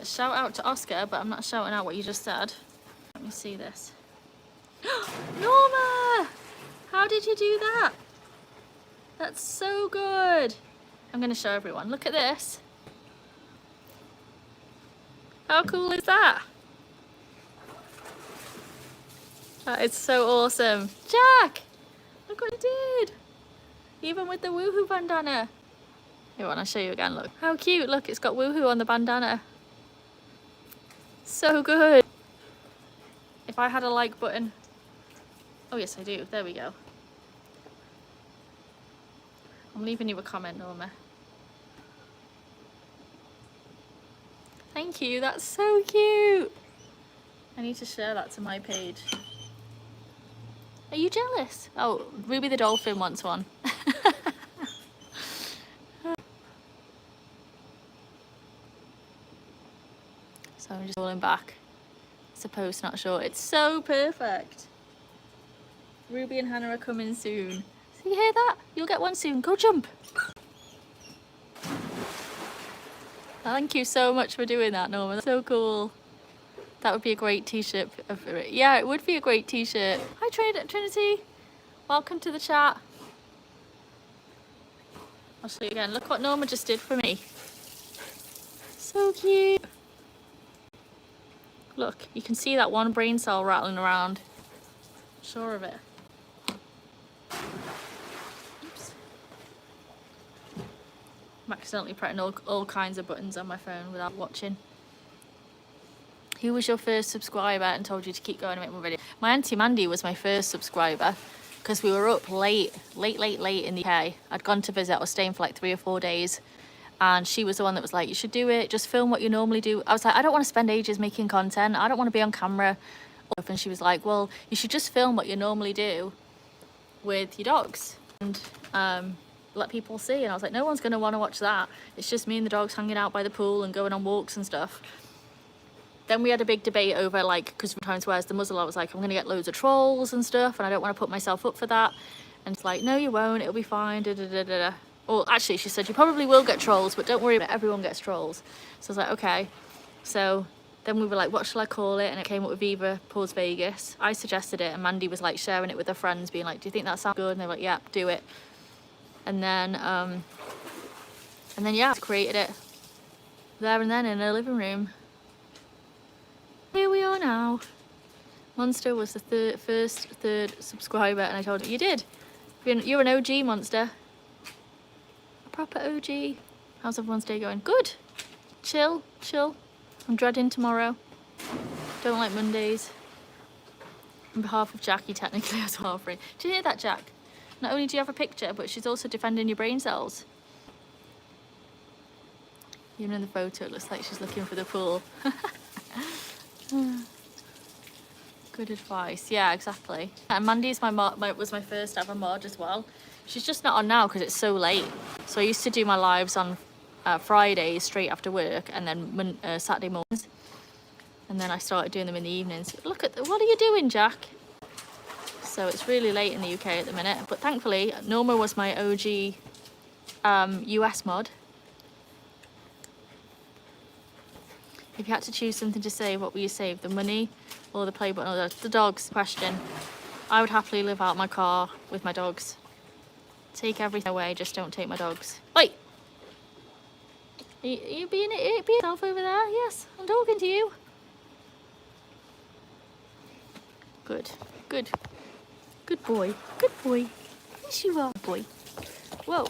Speaker 1: Shout out to Oscar, but I'm not shouting out what you just said. Let me see this. Norma! How did you do that? That's so good. I'm going to show everyone. Look at this. How cool is that? That is so awesome. Jack! Look what he did. Even with the woohoo bandana. Here, I'll show you again, look. How cute, look, it's got woohoo on the bandana. So good. If I had a like button. Oh yes, I do, there we go. I'm leaving you a comment, Norma. Thank you, that's so cute. I need to share that to my page. Are you jealous? Oh, Ruby the Dolphin wants one. So I'm just rolling back. It's a post, not short. It's so perfect. Ruby and Hannah are coming soon. So you hear that? You'll get one soon. Go jump. Thank you so much for doing that, Norma. That's so cool. That would be a great t-shirt. Yeah, it would be a great t-shirt. Hi Trinity. Welcome to the chat. I'll show you again. Look what Norma just did for me. So cute. Look, you can see that one brain cell rattling around. Sure of it. Oops. I'm accidentally pressing all kinds of buttons on my phone without watching. Who was your first subscriber and told you to keep going and make more videos? My auntie Mandy was my first subscriber because we were up late in the UK. I'd gone to visit. I was staying for like 3 or 4 days. And she was the one that was like, you should do it. Just film what you normally do. I was like, I don't want to spend ages making content. I don't want to be on camera. And she was like, well, you should just film what you normally do with your dogs and let people see. And I was like, no one's going to want to watch that. It's just me and the dogs hanging out by the pool and going on walks and stuff. Then we had a big debate over, like, because sometimes where's the muzzle, I was like, I'm going to get loads of trolls and stuff, and I don't want to put myself up for that. And it's like, no, you won't. It'll be fine. Da, da, da, da, da. Well, actually, she said, you probably will get trolls, but don't worry about it. Everyone gets trolls. So I was like, okay. So then we were like, what shall I call it? And it came up with Viva Paws Vegas. I suggested it, and Mandy was like sharing it with her friends, being like, do you think that sounds good? And they were like, yeah, do it. And then yeah, I created it there and then in her living room. Here we are now. Monster was the third subscriber, and I told her, you did. You're an OG, Monster. Proper OG. How's everyone's day going? Good. Chill. I'm dreading tomorrow. Don't like Mondays. On behalf of Jackie, technically, as well. Did you hear that, Jack? Not only do you have a picture, but she's also defending your brain cells. Even in the photo, it looks like she's looking for the pool. Good advice. Yeah, exactly. And Mandy's was my first ever mod as well. She's just not on now because it's so late. So I used to do my lives on Fridays straight after work, and then Saturday mornings. And then I started doing them in the evenings. Look at what are you doing, Jack? So it's really late in the UK at the minute. But thankfully, Norma was my OG US mod. If you had to choose something to save, what would you save? The money or the play button or the dogs? Question. I would happily live out my car with my dogs. Take everything away, just don't take my dogs. Wait! Are you being yourself over there? Yes, I'm talking to you. Good. Good boy. Good boy. Yes, you are, boy. Whoa.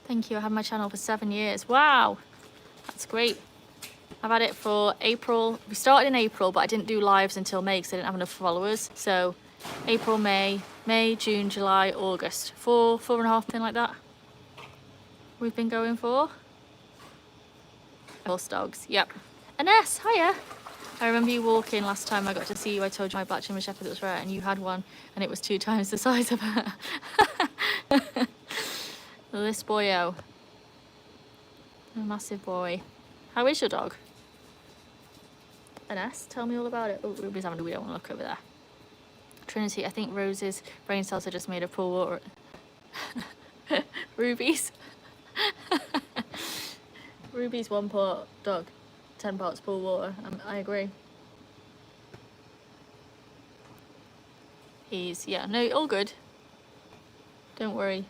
Speaker 1: Thank you. I had my channel for 7 years. Wow, that's great. I've had it for April. We started in April, but I didn't do lives until May because I didn't have enough followers. So April, May, June, July, August. 4.5, something like that. We've been going for. Horse dogs. Yep. Ines, hiya. I remember you walking last time I got to see you. I told you my black German Shepherd was rare, and you had one, and it was 2 times the size of her. This boyo. A massive boy. How is your dog? Ines, tell me all about it. Oh, Ruby's having we don't want to look over there. Trinity, I think Rose's brain cells are just made of pool water. Ruby's. Ruby's 1 part dog, 10 parts pool water. I agree. Yeah, no, all good. Don't worry.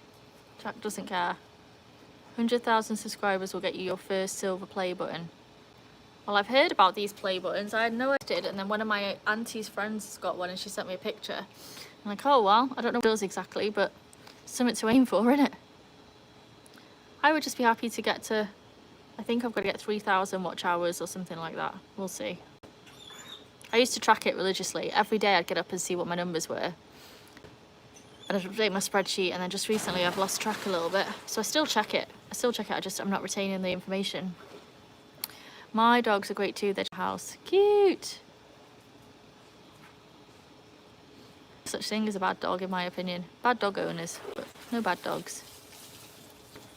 Speaker 1: Jack doesn't care. 100,000 subscribers will get you your first silver play button. Well, I've heard about these play buttons. I had no idea, and then one of my auntie's friends got one and she sent me a picture. I'm like, oh well, I don't know what it does exactly, but something to aim for, isn't it? I would just be happy to get to, I think I've got to get 3,000 watch hours or something like that. We'll see. I used to track it religiously. Every day I'd get up and see what my numbers were. And I'd update my spreadsheet, and then just recently I've lost track a little bit. So I still check it. I'm not retaining the information. My dogs are great too. They're house. Cute. Such thing as a bad dog, in my opinion. Bad dog owners, but no bad dogs.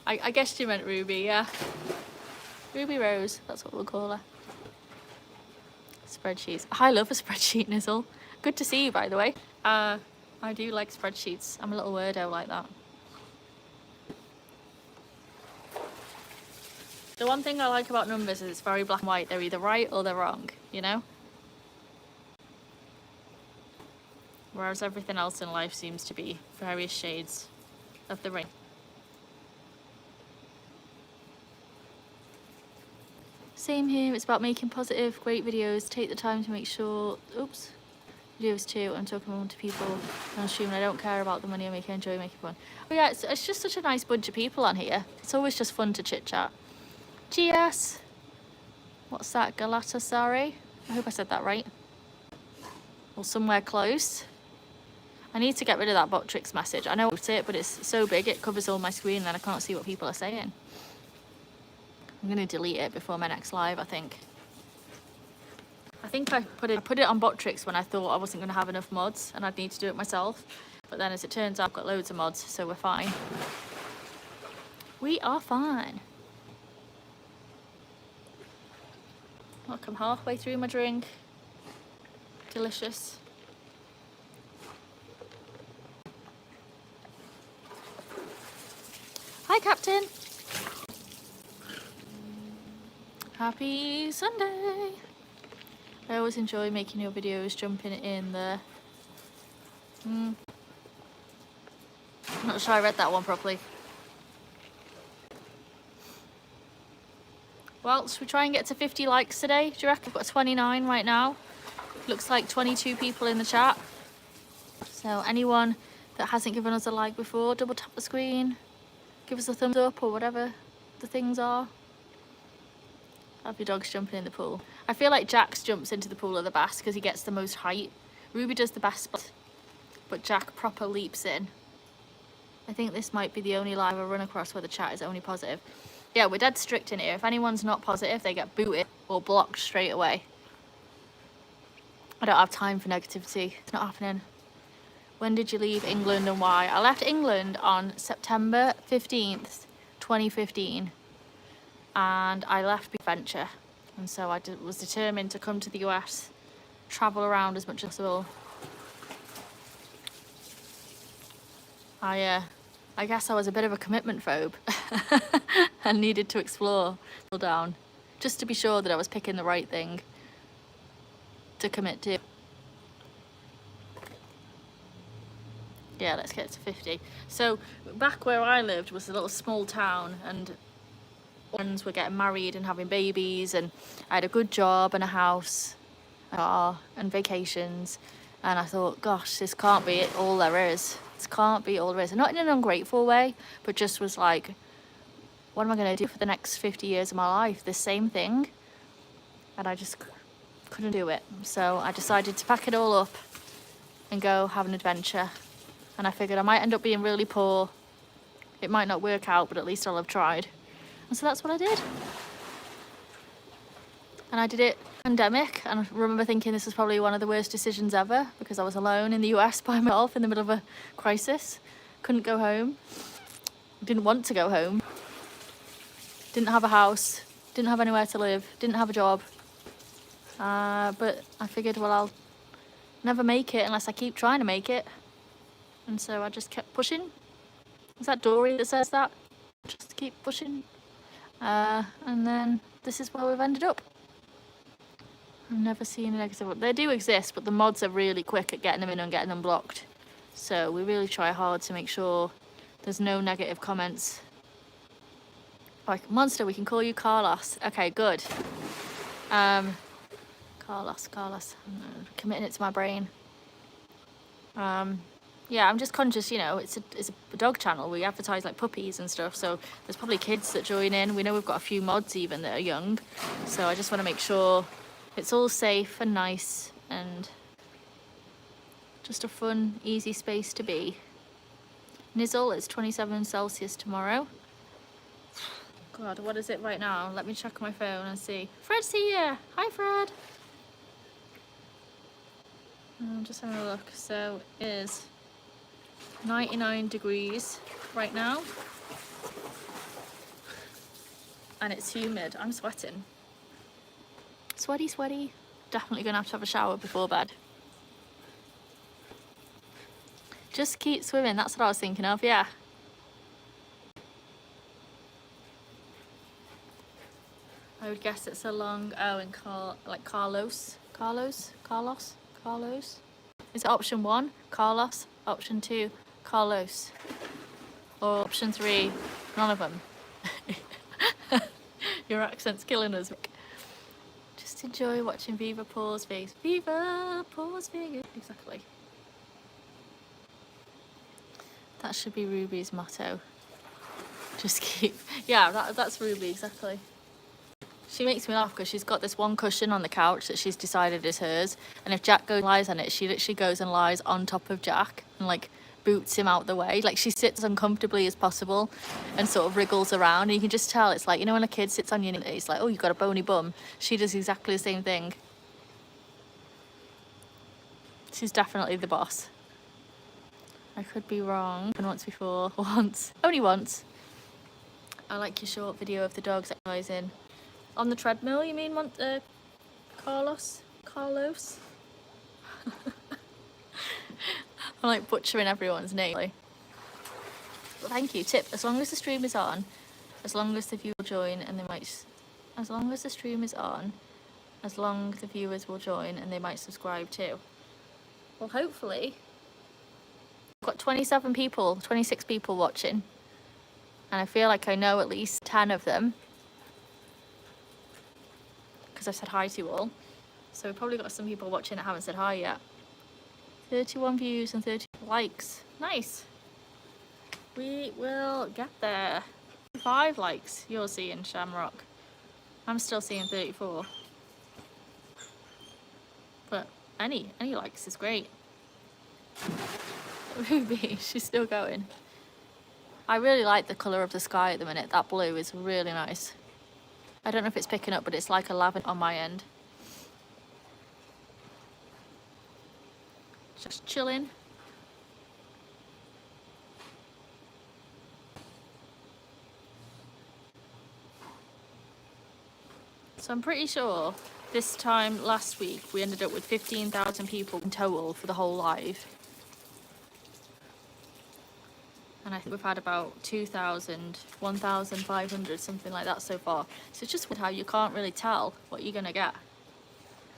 Speaker 1: I guess you meant Ruby, yeah. Ruby Rose, that's what we'll call her. Spreadsheets. I love a spreadsheet, Nizzle. Good to see you, by the way. I do like spreadsheets. I'm a little weirdo like that. The one thing I like about numbers is it's very black and white. They're either right or they're wrong, you know? whereas everything else in life seems to be various shades of the rain. Same here, it's about making positive, great videos. Take the time to make sure, videos too. I'm talking more to people. I'm assuming I don't care about the money I make, I enjoy making fun. But yeah, it's just such a nice bunch of people on here. It's always just fun to chit chat. GS. What's that? Galatasaray? I hope I said that right. Or somewhere close. I need to get rid of that Botrix message. I know I wrote it, but it's so big it covers all my screen and then I can't see what people are saying. I'm going to delete it before my next live, I think. I think I put it on Botrix when I thought I wasn't going to have enough mods and I'd need to do it myself. But then as it turns out, I've got loads of mods, so we're fine. We are fine. Look, I'm halfway through my drink. Delicious. Hi, Captain. Happy Sunday. I always enjoy making your videos, jumping in there. I'm not sure I read that one properly. Well, should we try and get to 50 likes today? Do you reckon? I've got 29 right now. Looks like 22 people in the chat. So anyone that hasn't given us a like before, double tap the screen, give us a thumbs up or whatever the things are. Have your dogs jumping in the pool. I feel like Jax jumps into the pool of the bass because he gets the most height. Ruby does the best, but Jack proper leaps in. I think this might be the only live I run across where the chat is only positive. Yeah, we're dead strict in here. If anyone's not positive, they get booted or blocked straight away. I don't have time for negativity. It's not happening. When did you leave England and why? I left England on September 15th, 2015. And I left Adventure. And so I was determined to come to the US, travel around as much as possible. I guess I was a bit of a commitment phobe and needed to explore down just to be sure that I was picking the right thing to commit to. Yeah, let's get to 50. So back where I lived was a little small town and friends were getting married and having babies and I had a good job and a house, a car and vacations, and I thought, gosh, this can't be all there is. This can't be all there is. And not in an ungrateful way, but just was like, what am I going to do for the next 50 years of my life? The same thing. And I just couldn't do it. So I decided to pack it all up and go have an adventure. And I figured I might end up being really poor. It might not work out, but at least I'll have tried. And so that's what I did. And I did it pandemic, and I remember thinking this was probably one of the worst decisions ever because I was alone in the US by myself in the middle of a crisis. Couldn't go home. Didn't want to go home. Didn't have a house. Didn't have anywhere to live. Didn't have a job. But I figured, well, I'll never make it unless I keep trying to make it. And so I just kept pushing. Is that Dory that says that? Just keep pushing. And then this is where we've ended up. I've never seen a negative. They do exist, but the mods are really quick at getting them in and getting them blocked. So we really try hard to make sure there's no negative comments. Like, Monster, we can call you Carlos. Okay, good. Carlos. I'm committing it to my brain. Yeah, I'm just conscious, you know, it's a dog channel. We advertise like puppies and stuff, so there's probably kids that join in. We know we've got a few mods even that are young, so I just want to make sure it's all safe and nice and just a fun, easy space to be. Nizzle, it's 27 Celsius tomorrow. God, what is it right now? Let me check my phone and see. Fred's here! Hi, Fred! I'm just having a look. So it is 99 degrees right now. And it's humid. I'm sweating. Sweaty. Definitely gonna have to have a shower before bed. Just keep swimming, that's what I was thinking of, yeah. I would guess it's along, oh, in Carlos. Is it option 1, Carlos? Option 2, Carlos? Or option 3, none of them? Your accent's killing us. Just enjoy watching Viva Paws Vegas. Viva Paws Vegas. Exactly. That should be Ruby's motto. Just keep... Yeah, that's Ruby, exactly. She makes me laugh because she's got this one cushion on the couch that she's decided is hers. And if Jack goes and lies on it, she literally goes and lies on top of Jack and like boots him out the way. Like she sits as uncomfortably as possible and sort of wriggles around. And you can just tell it's like, you know, when a kid sits on your knee, it's like, oh, you've got a bony bum. She does exactly the same thing. She's definitely the boss. I could be wrong. And once before. Once. Only once. I like your short video of the dogs exercising. On the treadmill, you mean, Carlos? Carlos? I'm like butchering everyone's name. But thank you. Tip, as long as the stream is on, as long as the viewers will join and they might... As long as the stream is on, as long as the viewers will join and they might subscribe too. Well, hopefully... I've got 27 people, 26 people watching. And I feel like I know at least 10 of them. Because I've said hi to you all. So we've probably got some people watching that haven't said hi yet. 31 views and 30 likes. Nice. We will get there. 5 likes you're seeing, Shamrock. I'm still seeing 34. But any likes is great. Ruby, she's still going. I really like the colour of the sky at the minute. That blue is really nice. I don't know if it's picking up, but it's like a lavender on my end. Just chilling. So I'm pretty sure this time last week we ended up with 15,000 people in total for the whole live. And I think we've had about 2,000, 1,500, something like that so far. So it's just how you can't really tell what you're going to get.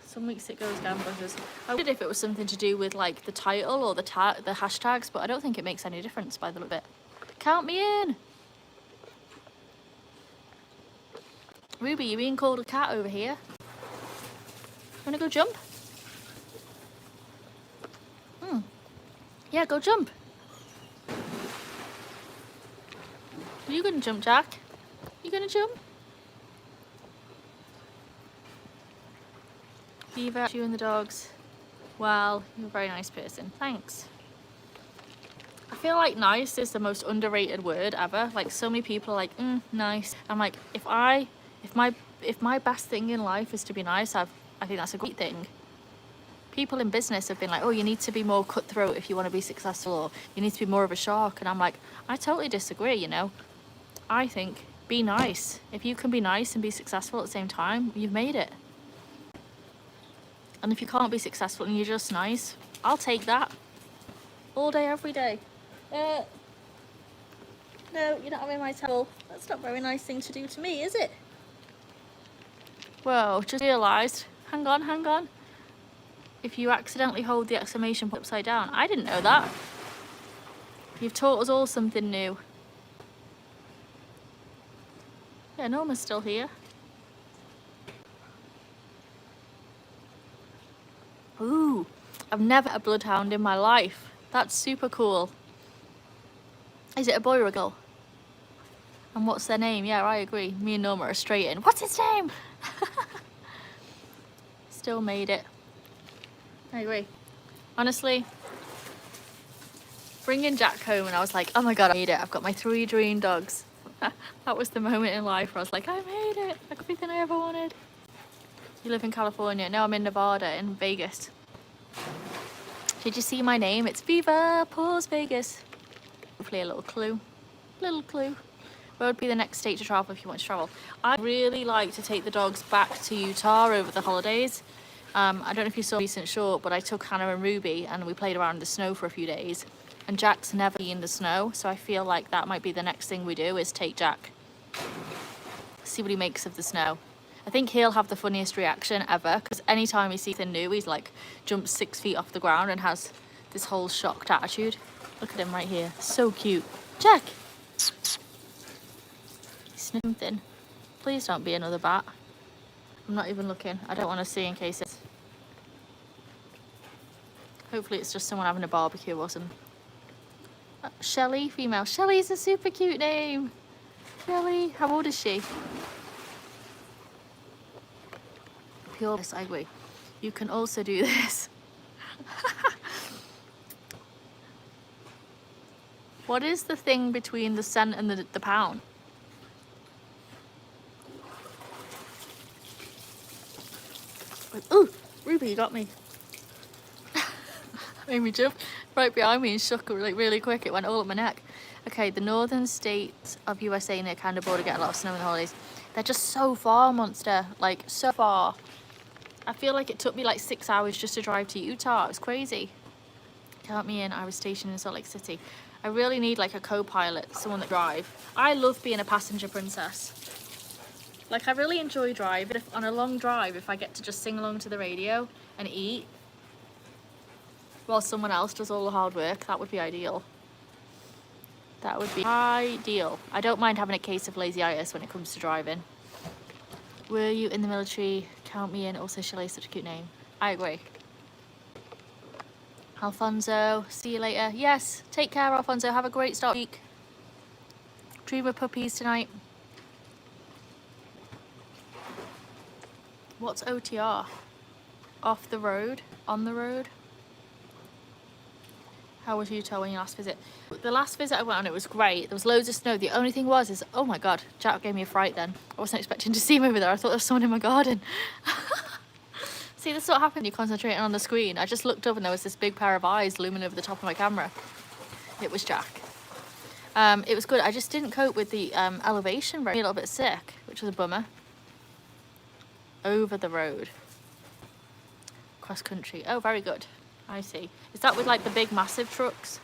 Speaker 1: Some weeks it goes gangbusters. I wondered if it was something to do with like the title or the hashtags, but I don't think it makes any difference by the look of it. Count me in! Ruby, you're being called a cat over here. Wanna go jump? Yeah, go jump. Are you gonna jump, Jack? You gonna jump? Viva, you and the dogs. Well, you're a very nice person. Thanks. I feel like nice is the most underrated word ever. Like so many people are like, nice. I'm like, if my best thing in life is to be nice, I think that's a great thing. People in business have been like, oh, you need to be more cutthroat if you want to be successful, or you need to be more of a shark. And I'm like, I totally disagree, you know. I think be nice. If you can be nice and be successful at the same time, you've made it. And if you can't be successful and you're just nice, I'll take that. All day, every day. No, you're not having my towel. That's not a very nice thing to do to me, is it? Whoa, just realised. Hang on. If you accidentally hold the exclamation point upside down. I didn't know that. You've taught us all something new. Yeah, Norma's still here. Ooh, I've never had a bloodhound in my life. That's super cool. Is it a boy or a girl? And what's their name? Yeah, I agree. Me and Norma are straight in. What's his name? Still made it. I agree. Honestly, bringing Jack home and I was like, oh my god, I made it. I've got my 3 dream dogs. That was the moment in life where I was like, I made it. Everything I ever wanted. You live in California. No, I'm in Nevada, in Vegas. Did you see my name? It's Viva Paws Vegas. Hopefully a little clue. Where would be the next state to travel if you want to travel? I'd really like to take the dogs back to Utah over the holidays. I don't know if you saw a recent short, but I took Hannah and Ruby and we played around in the snow for a few days. And Jack's never been in the snow, so I feel like that might be the next thing we do, is take Jack. See what he makes of the snow. I think he'll have the funniest reaction ever, because anytime he sees something new, he's like jumps 6 feet off the ground and has this whole shocked attitude. Look at him right here. So cute. Jack! Something. Please don't be another bat. I'm not even looking. I don't want to see in case it's... Hopefully it's just someone having a barbecue or something. Shelley, female. Shelley's a super cute name. Shelley, how old is she? Pure segue. You can also do this. What is the thing between the cent and the pound? Ooh, Ruby, you got me. Made me jump right behind me and shook like really quick. It went all up my neck. Okay, the northern states of USA near Canada border get a lot of snow in the holidays. They're just so far, Monster. Like, so far. I feel like it took me like 6 hours just to drive to Utah. It was crazy. Count me in. I was stationed in Salt Lake City. I really need like a co-pilot, someone that drive. I love being a passenger princess. Like, I really enjoy driving. If, on a long drive, if I get to just sing along to the radio and eat while someone else does all the hard work, that would be ideal. That would be ideal. I don't mind having a case of lazy-itis when it comes to driving. Were you in the military? Count me in. Also, Shelley's such a cute name. I agree. Alfonso, see you later. Yes, take care, Alfonso. Have a great start week. Dream of puppies tonight. What's OTR? Off the road? On the road? How was Utah when you last visit? The last visit I went on, it was great. There was loads of snow. The only thing was, oh my God, Jack gave me a fright then. I wasn't expecting to see him over there. I thought there was someone in my garden. See, this is what happened. You're concentrating on the screen. I just looked up and there was this big pair of eyes looming over the top of my camera. It was Jack. It was good. I just didn't cope with the elevation. Very a little bit sick, which was a bummer. Over the road. Cross country. Oh, very good. I see. Is that with like the big massive trucks?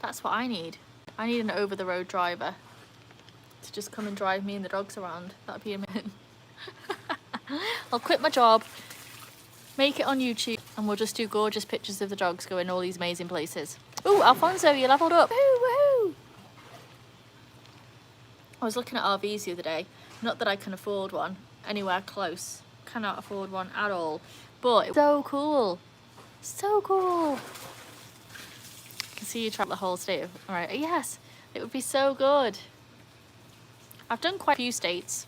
Speaker 1: That's what I need. I need an over the road driver to just come and drive me and the dogs around. That'd be amazing. I'll quit my job, make it on YouTube, and we'll just do gorgeous pictures of the dogs going all these amazing places. Ooh, Alfonso, you leveled up. Woohoo! I was looking at RVs the other day. Not that I can afford one anywhere close. Cannot afford one at all. But it's so cool. So cool. I can see you travel the whole state. All right. Yes, it would be so good. I've done quite a few states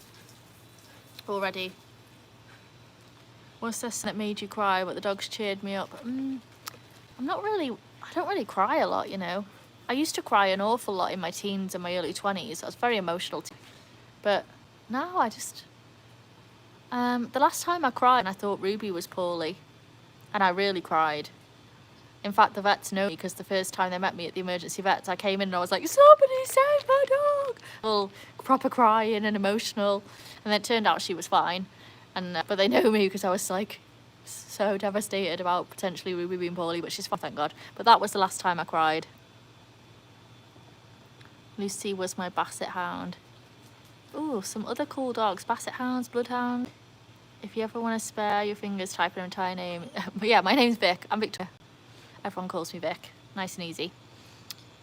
Speaker 1: already. What's this that made you cry? But the dogs cheered me up. I don't really cry a lot, you know. I used to cry an awful lot in my teens and my early 20s. I was very emotional. But now I just... the last time I cried, I thought Ruby was poorly. And I really cried. In fact, the vets know me because the first time they met me at the emergency vets, I came in and I was like, somebody save my dog! Well, proper crying and emotional. And then it turned out she was fine. And but they know me because I was like so devastated about potentially Ruby being poorly, but she's fine, thank God. But that was the last time I cried. Lucy was my basset hound. Ooh, some other cool dogs. Basset hounds, bloodhound. If you ever want to spare your fingers, type in an entire name. But yeah, my name's Vic. I'm Victoria. Everyone calls me Vic. Nice and easy.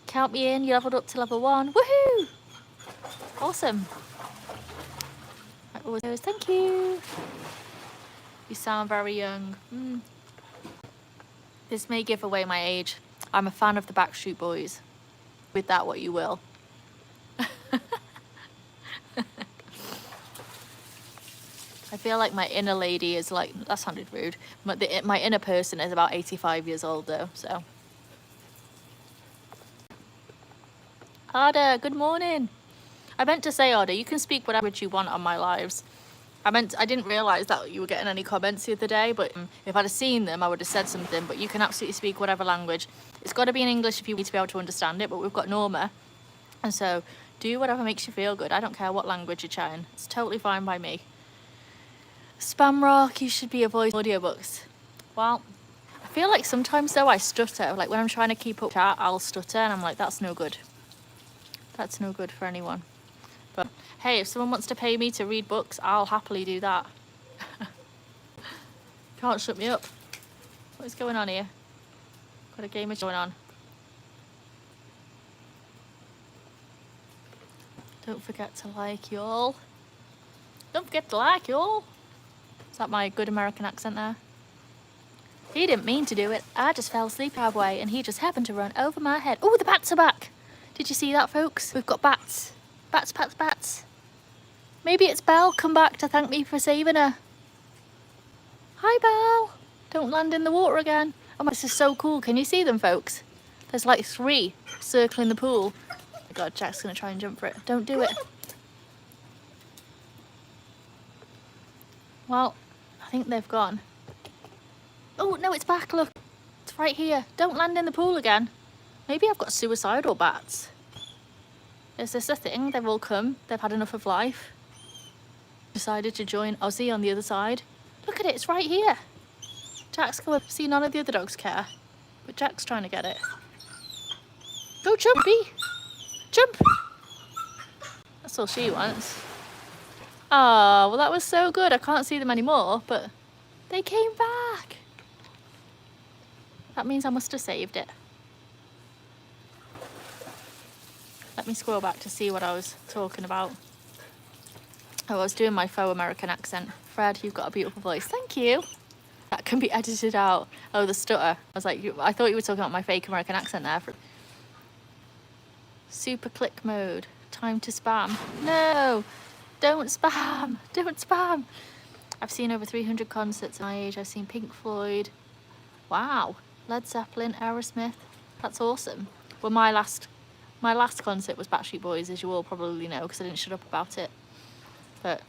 Speaker 1: Count me in. You leveled up to level 1. Woohoo! Awesome. Thank you. You sound very young. This may give away my age. I'm a fan of the Backstreet Boys. With that, what you will. I feel like my inner lady is like, that sounded rude, but my inner person is about 85 years old though, so. Ada, good morning. I meant to say, Ada, you can speak whatever you want on my lives. I didn't realise that you were getting any comments the other day, but if I'd have seen them, I would have said something, but you can absolutely speak whatever language. It's got to be in English if you need to be able to understand it, but we've got Norma, and so do whatever makes you feel good. I don't care what language you're chatting. It's totally fine by me. Spam rock, you should be avoiding audiobooks. Well, I feel like sometimes though I stutter. Like when I'm trying to keep up chat, I'll stutter and I'm like, that's no good. That's no good for anyone. But hey, if someone wants to pay me to read books, I'll happily do that. Can't shut me up. What is going on here? Got a game going on. Don't forget to like, y'all. Don't forget to like, y'all. Is that my good American accent there? He didn't mean to do it. I just fell asleep halfway and he just happened to run over my head. Oh, the bats are back. Did you see that, folks? We've got bats. Bats, bats, bats. Maybe it's Belle come back to thank me for saving her. Hi, Belle. Don't land in the water again. Oh, this is so cool. Can you see them, folks? There's like 3 circling the pool. Oh my God, Jack's going to try and jump for it. Don't do it. Well, I think they've gone. Oh, no, it's back. Look. It's right here. Don't land in the pool again. Maybe I've got suicidal bats. Is this a thing? They've all come. They've had enough of life. Decided to join Ozzy on the other side. Look at it. It's right here. Jack's going. See, none of the other dogs care. But Jack's trying to get it. Go, Jumpy. Jump. That's all she wants. Oh, well, that was so good. I can't see them anymore, but they came back. That means I must have saved it. Let me scroll back to see what I was talking about. Oh, I was doing my faux American accent. Fred, you've got a beautiful voice. Thank you. That can be edited out. Oh, the stutter. I was like, I thought you were talking about my fake American accent there. Super click mode. Time to spam. No, don't spam. Don't spam. I've seen over 300 concerts at my age. I've seen Pink Floyd. Wow. Led Zeppelin, Aerosmith. That's awesome. Well, my last concert was Backstreet Boys, as you all probably know, because I didn't shut up about it. But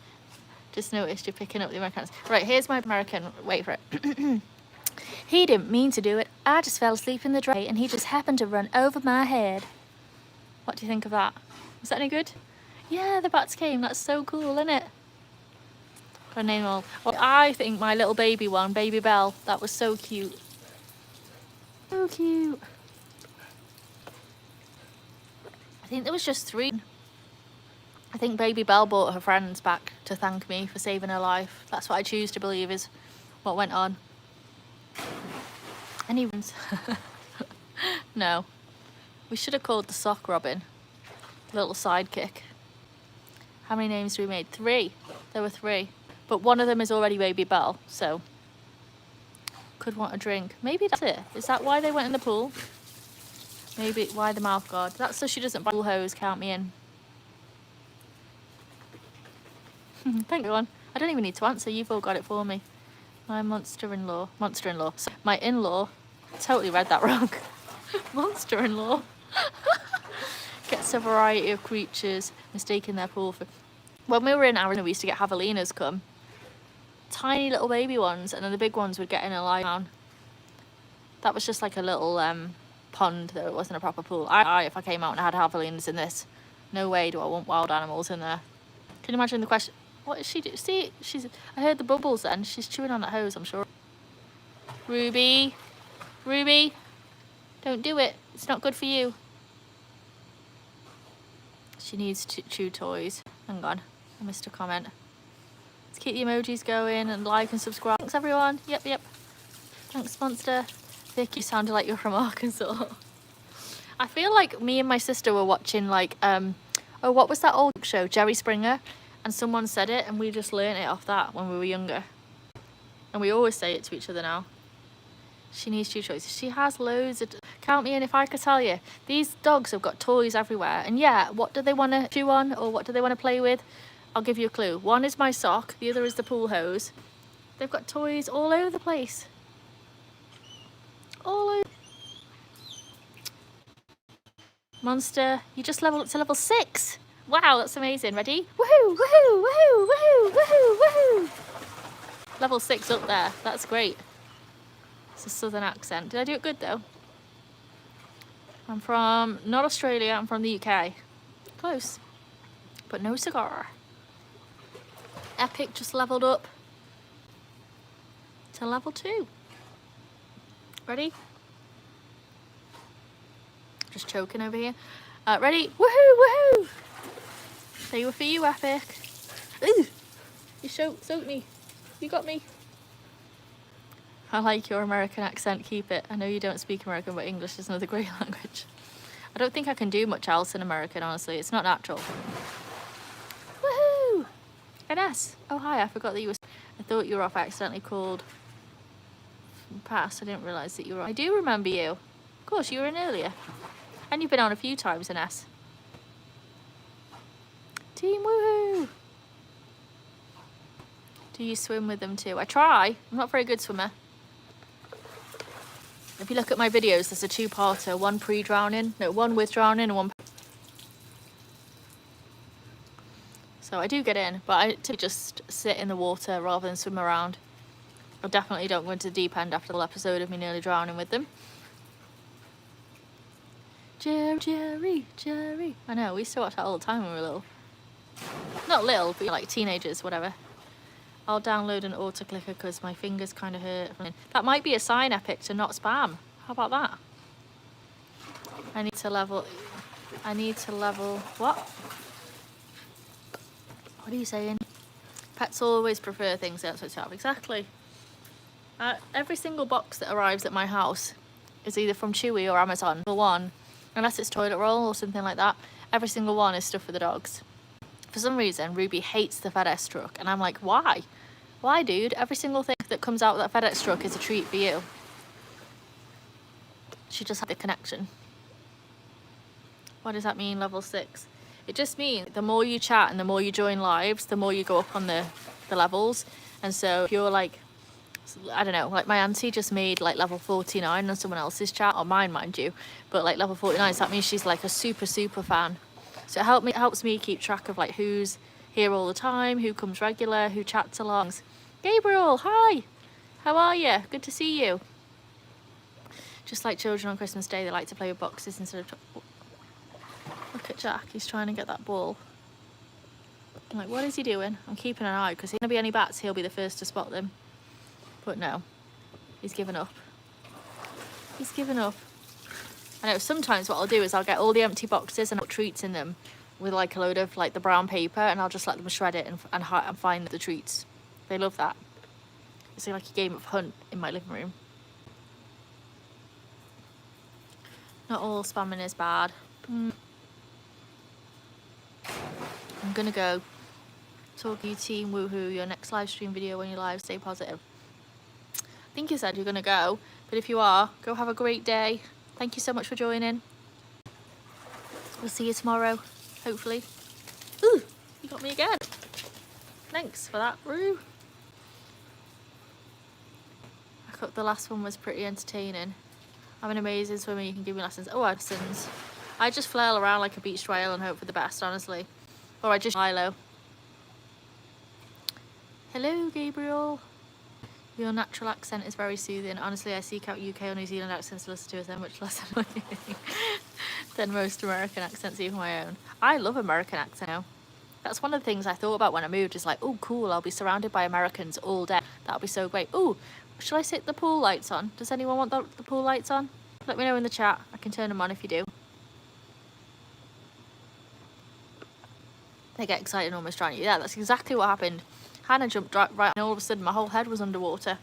Speaker 1: just noticed you're picking up the Americans. Right, here's my American. Wait for it. He didn't mean to do it. I just fell asleep in the dray and he just happened to run over my head. What do you think of that? Was that any good? Yeah, the bats came. That's so cool, isn't it? Got a name all. Well, I think my little baby one, Baby Belle, that was so cute. So cute. I think there was just 3. I think Baby Belle brought her friends back to thank me for saving her life. That's what I choose to believe is what went on. Any rooms? No. We should have called the sock Robin. Little sidekick. How many names we made? 3. There were 3. But one of them is already Baby Belle, so could want a drink. Maybe that's it. Is that why they went in the pool? Maybe why the mouth guard. That's so she doesn't buy pool hose, count me in. Thank you, everyone. I don't even need to answer. You've all got it for me. My monster-in-law. So my in-law. Totally read that wrong. Monster-in-law. Gets a variety of creatures, mistaking their pool for... When we were in Arizona, we used to get javelinas come. Tiny little baby ones, and then the big ones would get in and lie down. That was just like a little pond, though. It wasn't a proper pool. If I came out and I had javelinas in this, no way do I want wild animals in there. Can you imagine the question? What is she doing? See, I heard the bubbles then. She's chewing on that hose, I'm sure. Ruby. Ruby. Don't do it. It's not good for you. She needs to chew toys. Hang on. I missed a comment. Let's keep the emojis going and like and subscribe. Thanks, everyone. Yep. Thanks, Monster. Vic, you sounded like you're from Arkansas. I feel like me and my sister were watching, like, oh, what was that old show? Jerry Springer. And someone said it, and we just learnt it off that when we were younger. And we always say it to each other now. She needs 2 choices. She has loads of... Count me in if I could tell you. These dogs have got toys everywhere. And yeah, what do they want to chew on? Or what do they want to play with? I'll give you a clue. One is my sock. The other is the pool hose. They've got toys all over the place. All over. Monster, you just leveled up to level 6. Wow, that's amazing. Ready? Woohoo, woohoo, woohoo, woohoo, woohoo, woohoo. Level 6 up there. That's great. It's a southern accent. Did I do it good though? I'm from, not Australia, I'm from the UK. Close. But no cigar. Epic just leveled up to level 2. Ready? Just choking over here. Ready? Woohoo, woohoo! They were for you, Epic. Ooh, you soaked me. You got me. I like your American accent, keep it. I know you don't speak American, but English is another great language. I don't think I can do much else in American, honestly. It's not natural. Woohoo! Ines. Oh, hi, I forgot that you were... I thought you were off. I accidentally called. Pass, I didn't realise that you were on. I do remember you. Of course, you were in earlier. And you've been on a few times, Ines. Team woohoo! Do you swim with them too? I try. I'm not a very good swimmer. If you look at my videos, there's a two-parter, one pre-drowning, no, one with drowning and one... So I do get in, but I typically just sit in the water rather than swim around. I definitely don't go into the deep end after the episode of me nearly drowning with them. Jerry. I know, we used to watch that all the time when we were little. Not little, but like teenagers, whatever. I'll download an autoclicker because my fingers kind of hurt. That might be a sign, Epic, to not spam. How about that? I need to level... What? What are you saying? Pets always prefer things outside to have. Exactly. Every single box that arrives at my house is either from Chewy or Amazon. The one, unless it's toilet roll or something like that, every single one is stuff for the dogs. For some reason, Ruby hates the FedEx truck, and I'm like, why? Why, dude? Every single thing that comes out of that FedEx truck is a treat for you. She just had the connection. What does that mean, level 6? It just means the more you chat and the more you join lives, the more you go up on the levels. And so if you're like, I don't know, like my auntie just made like level 49 on someone else's chat, or mine, mind you, but like level 49, so that means she's like a super fan. So it helps me keep track of like who's here all the time, who comes regular, who chats along. Gabriel, hi! How are you? Good to see you. Just like children on Christmas Day, they like to play with boxes instead of... Look at Jack, he's trying to get that ball. I'm like, what is he doing? I'm keeping an eye, because if there's going to be any bats, he'll be the first to spot them. But no, he's given up. He's given up. I know sometimes what I'll do is I'll get all the empty boxes and put treats in them with like a load of like the brown paper, and I'll just let them shred it and find the treats. They love that. It's like a game of hunt in my living room. Not all spamming is bad. I'm gonna go. Talk to you, team woohoo. Your next live stream video when you're live, stay positive. I think you said you're gonna go, but if you are, go have a great day. Thank you so much for joining. We'll see you tomorrow, hopefully. Ooh, you got me again. Thanks for that, Roo. I thought the last one was pretty entertaining. I'm an amazing swimmer, you can give me lessons. Oh, lessons. I just flail around like a beached whale and hope for the best, honestly. Or I just Milo. Hello, Gabriel. Your natural accent is very soothing. Honestly, I seek out UK or New Zealand accents to listen to, as they're much less annoying than most American accents, even my own. I love American accent now. That's one of the things I thought about when I moved, is like, oh, cool, I'll be surrounded by Americans all day. That'll be so great. Oh, shall I sit the pool lights on? Does anyone want the pool lights on? Let me know in the chat. I can turn them on if you do. They get excited and almost drown you. Yeah, that's exactly what happened. Hannah jumped right, and all of a sudden my whole head was underwater.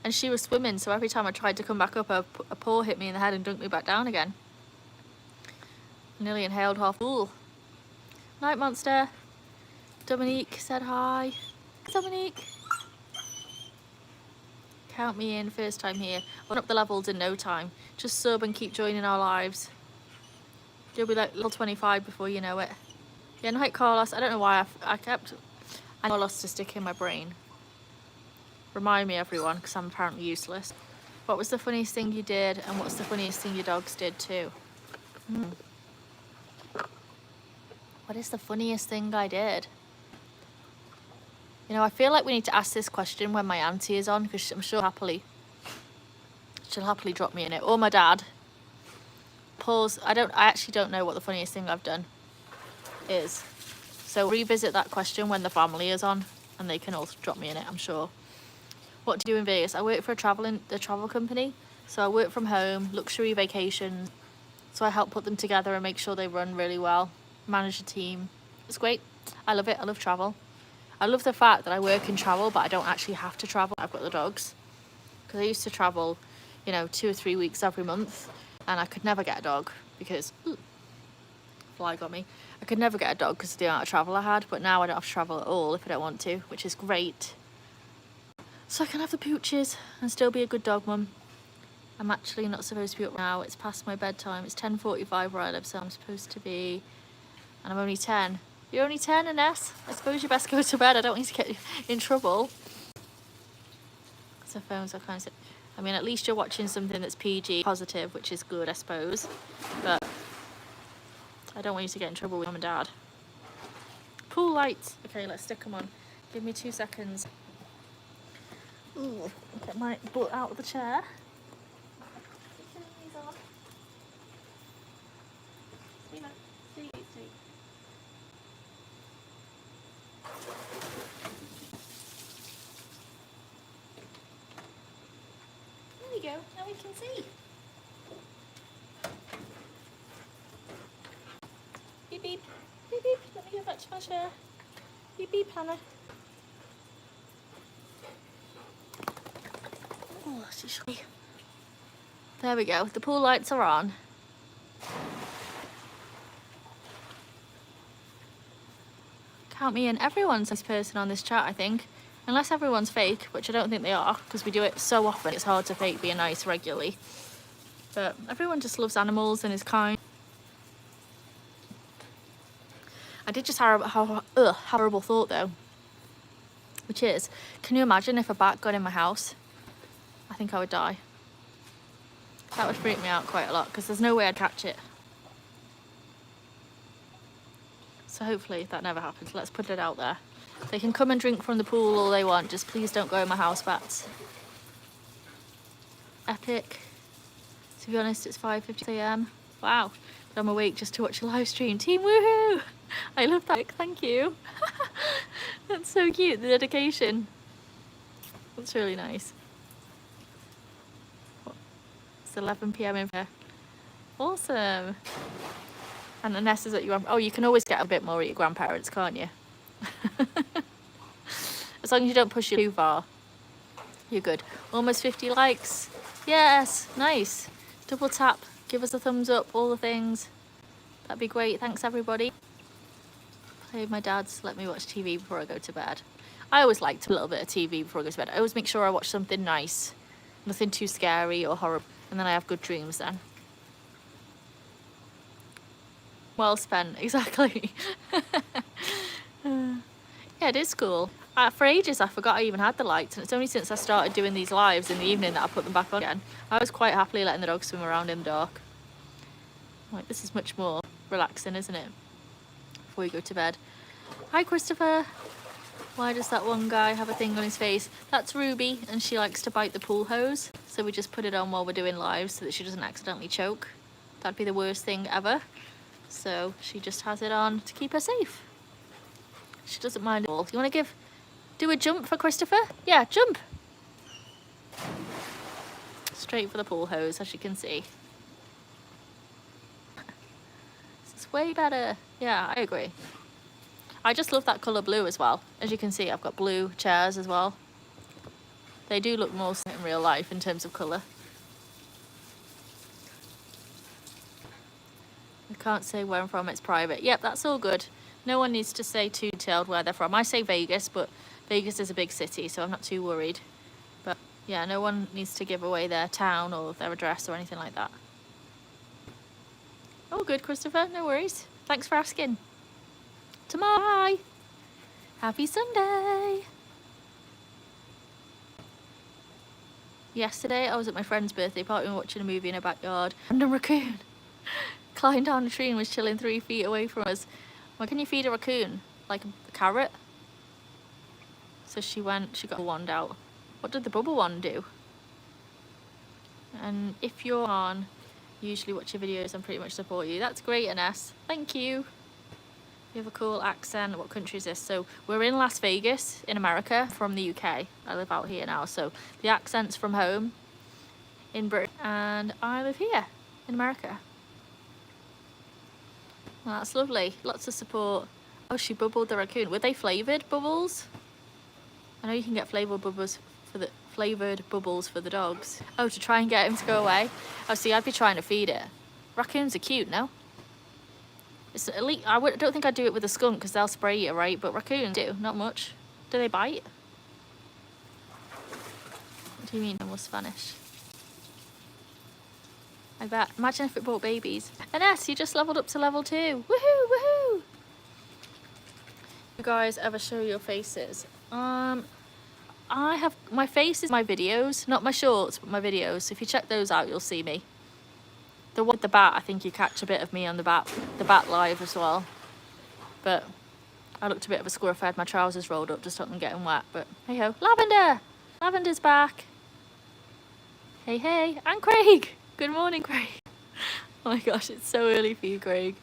Speaker 1: And she was swimming, so every time I tried to come back up, a paw hit me in the head and dunked me back down again. I nearly inhaled half full. Night monster. Dominique said hi. Dominique. Count me in, first time here. I'll up the levels in no time. Just sub and keep joining our lives. You'll be like level 25 before you know it. Yeah, night Carlos. I don't know why I kept Carlos to stick in my brain. Remind me, everyone, because I'm apparently useless. What was the funniest thing you did, and what's the funniest thing your dogs did too? What is the funniest thing I did? You know, I feel like we need to ask this question when my auntie is on, because I'm sure she'll happily drop me in it. Or my dad. Pause. I actually don't know what the funniest thing I've done is. So revisit that question when the family is on, and they can also drop me in it, I'm sure. What do you do in Vegas? I work for a travel company, so I work from home, luxury vacations. So I help put them together and make sure they run really well, manage a team. It's great. I love it. I love travel. I love the fact that I work in travel, but I don't actually have to travel. I've got the dogs. Because I used to travel, you know, 2 or 3 weeks every month, and I could never get a dog because, fly got me. I could never get a dog because of the amount of travel I had, but now I don't have to travel at all if I don't want to, which is great. So I can have the pooches and still be a good dog mum. I'm actually not supposed to be up now. It's past my bedtime. It's 10:45 where I live, so I'm supposed to be, and I'm only 10. You're only 10, Ines? I suppose you best go to bed. I don't need to get you in trouble. So phones are kind of... I mean, at least you're watching something that's PG positive, which is good, I suppose. But I don't want you to get in trouble with mum and dad. Pool lights. Okay, let's stick them on. Give me 2 seconds. Ooh, get my butt out of the chair. These on. See. There we go. Now we can see. Beep beep. Beep beep. Let me go back to my chair. Beep beep, Hannah. Oh, she's shy. There we go. The pool lights are on. Count me in. Everyone's a nice person on this chat, I think. Unless everyone's fake, which I don't think they are, because we do it so often, it's hard to fake being nice regularly. But everyone just loves animals and is kind. I did just have a horrible thought though, which is, can you imagine if a bat got in my house? I think I would die. That would freak me out quite a lot, because there's no way I'd catch it. So hopefully that never happens. Let's put it out there. They can come and drink from the pool all they want, just please don't go in my house, bats. Epic. To be honest, it's 5:50 a.m. Wow. But I'm awake just to watch a live stream. Team woohoo! I love that. Thank you. That's so cute, the dedication. That's really nice. It's 11 p.m. in here. Awesome. And Ines is at your... Oh, you can always get a bit more at your grandparents', can't you? As long as you don't push it too far, you're good. Almost 50 likes. Yes, nice. Double tap, give us a thumbs up, all the things. That'd be great. Thanks, everybody. Play my dad's let me watch TV before I go to bed. I always liked a little bit of TV before I go to bed. I always make sure I watch something nice, nothing too scary or horrible, and then I have good dreams then. Well spent, exactly. Yeah, it is cool. For ages I forgot I even had the lights, and it's only since I started doing these lives in the evening that I put them back on again. I was quite happily letting the dog swim around in the dark. Like, this is much more relaxing, isn't it? Before you go to bed. Hi, Christopher. Why does that one guy have a thing on his face? That's Ruby, and she likes to bite the pool hose. So we just put it on while we're doing lives so that she doesn't accidentally choke. That'd be the worst thing ever. So she just has it on to keep her safe. She doesn't mind at all. You want to do a jump for Christopher? Yeah, jump. Straight for the pool hose, as you can see. This is way better. Yeah, I agree. I just love that colour blue as well. As you can see, I've got blue chairs as well. They do look more in real life in terms of colour. I can't say where I'm from, it's private. Yep, that's all good. No one needs to say too detailed where they're from. I say Vegas, but Vegas is a big city, so I'm not too worried. But yeah, no one needs to give away their town or their address or anything like that. All good, Christopher, no worries. Thanks for asking. Tomorrow, bye. Happy Sunday. Yesterday, I was at my friend's birthday party and watching a movie in a backyard. And a raccoon climbed down a tree and was chilling 3 feet away from us. Why can you feed a raccoon? Like a carrot? So she got a wand out. What did the bubble wand do? And if you're on, usually watch your videos and pretty much support you. That's great, Ines. Thank you. You have a cool accent. What country is this? So we're in Las Vegas in America from the UK. I live out here now. So the accent's from home in Britain and I live here in America. Well, that's lovely. Lots of support. Oh, she bubbled the raccoon. Were they flavoured bubbles? I know you can get flavoured bubbles for the dogs. Oh, to try and get him to go away? Oh, see, I'd be trying to feed it. Raccoons are cute, no? It's at least, don't think I'd do it with a skunk because they'll spray you, right? But raccoons do, not much. Do they bite? What do you mean, was Spanish? I bet. Imagine if it brought babies. Ines, you just leveled up to level 2. Woohoo, woohoo! You guys ever show your faces? I have, my face is my videos, not my shorts, but my videos. If you check those out, you'll see me. The one with the bat, I think you catch a bit of me on the bat live as well. But I looked a bit of a squirrel if I had my trousers rolled up, just not getting wet. But hey ho, Lavender! Lavender's back. Hey, hey, and Craig. Good morning, Craig. Oh my gosh, it's so early for you, Craig.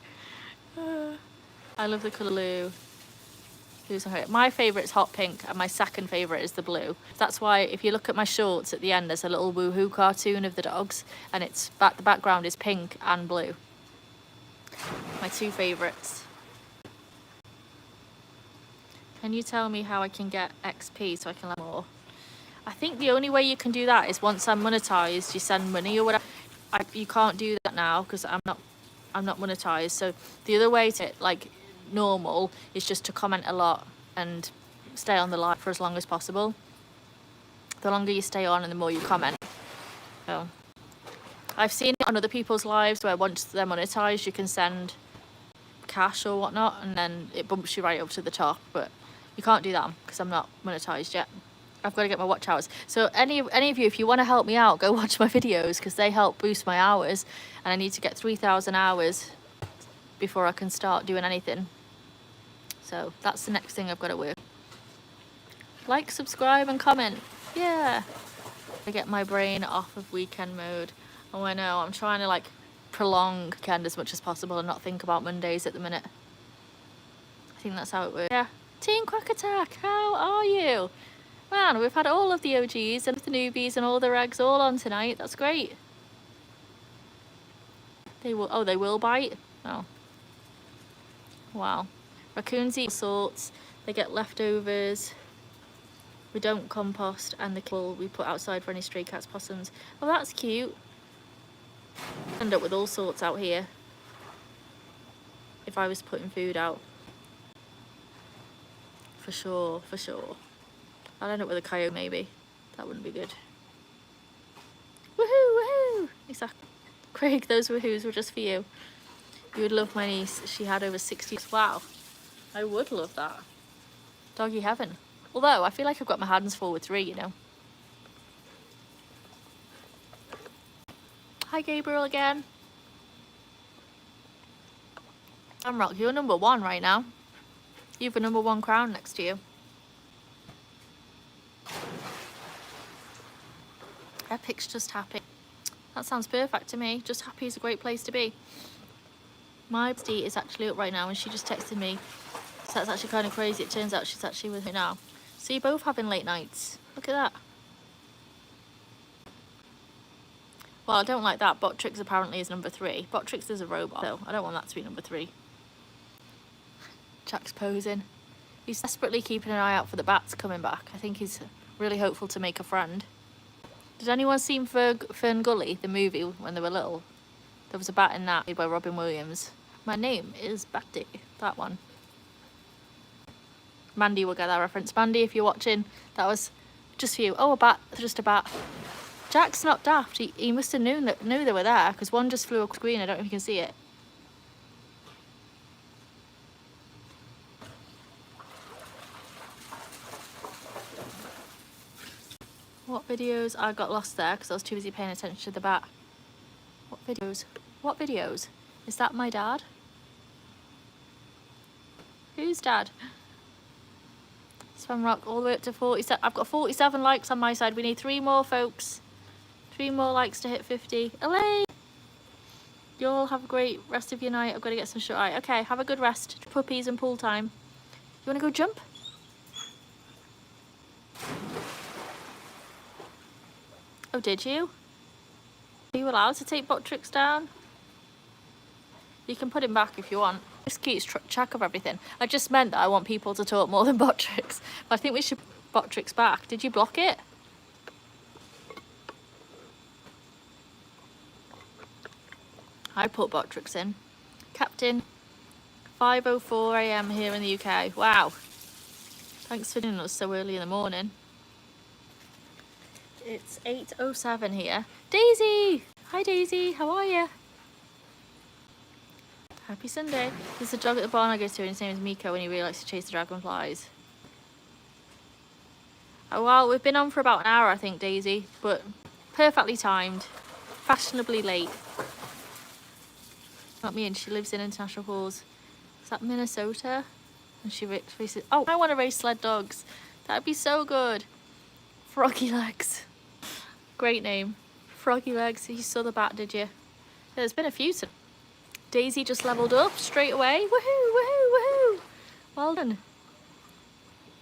Speaker 1: I love the colour blue. My favourite is hot pink, and my second favourite is the blue. That's why if you look at my shorts at the end, there's a little woohoo cartoon of the dogs, and the background is pink and blue. My two favourites. Can you tell me how I can get XP so I can learn more? I think the only way you can do that is once I'm monetized, you send money or whatever. You can't do that now because I'm not monetized. So the other way to normal is just to comment a lot and stay on the live for as long as possible. The longer you stay on and the more you comment. So I've seen it on other people's lives where once they're monetized you can send cash or whatnot and then it bumps you right up to the top, but you can't do that because I'm not monetized yet. I've got to get my watch hours. So any of you, if you want to help me out, go watch my videos because they help boost my hours, and I need to get 3,000 hours before I can start doing anything. So that's the next thing I've got to work. Like, subscribe and comment. Yeah. I get my brain off of weekend mode. Oh, I know. I'm trying to prolong weekend as much as possible and not think about Mondays at the minute. I think that's how it works. Yeah. Team Quack Attack, how are you? Man, we've had all of the OGs and the newbies and all the regs all on tonight. That's great. They will bite? Oh. Wow. Raccoons eat all sorts. They get leftovers. We don't compost, and the kibble we put outside for any stray cats, possums. Oh, that's cute. End up with all sorts out here if I was putting food out. For sure, for sure. I'll end up with a coyote maybe. That wouldn't be good. Woohoo, woohoo! Exactly. Craig, those woohoos were just for you. You would love my niece. She had over 60. Wow. I would love that. Doggy heaven. Although, I feel like I've got my hands full with 3, you know. Hi, Gabriel again. Rock, you're number 1 right now. You have a number 1 crown next to you. Epic's just happy. That sounds perfect to me. Just happy is a great place to be. My bestie is actually up right now and she just texted me. So that's actually kind of crazy. It turns out she's actually with me now. So you're both having late nights. Look at that. Well, I don't like that. Botrix apparently is number 3. Botrix is a robot, so I don't want that to be number 3. Jack's posing. He's desperately keeping an eye out for the bats coming back. I think he's really hopeful to make a friend. Did anyone see Fern Gully, the movie, when they were little? There was a bat in that, made by Robin Williams. My name is Batty. That one. Mandy will get that reference. Mandy, if you're watching, that was just for you. Oh, a bat. Just a bat. Jack's not daft. He must have knew they were there, because one just flew across the screen. I don't know if you can see it. What videos? I got lost there because I was too busy paying attention to the bat. What videos? What videos? Is that my dad? Who's dad? Spam Rock all the way up to 47. I've got 47 likes on my side. We need 3 more, folks. 3 more likes to hit 50. Elaine! You all have a great rest of your night. I've got to get some shut eye. Okay, have a good rest. Puppies and pool time. You want to go jump? Oh, did you? Are you allowed to take Botrix down? You can put him back if you want. Just keeps track of everything. I just meant that I want people to talk more than Botrix. But I think we should Botrix back. Did you block it? I put Botrix in. Captain, 5:04 AM here in the UK. Wow. Thanks for doing us so early in the morning. It's 8:07 here. Daisy! Hi Daisy, how are you? Happy Sunday. There's a dog at the barn I go to and his name is Miko and he really likes to chase the dragonflies. Oh, well, we've been on for about an hour I think, Daisy, but perfectly timed. Fashionably late. Not me, and she lives in International Falls. Is that Minnesota? And she races. Oh, I want to race sled dogs. That'd be so good. Froggy Legs. Great name. Froggy Legs. You saw the bat, did you? Yeah, there's been a few. Daisy just leveled up straight away. Woohoo, woohoo, woohoo. Well done.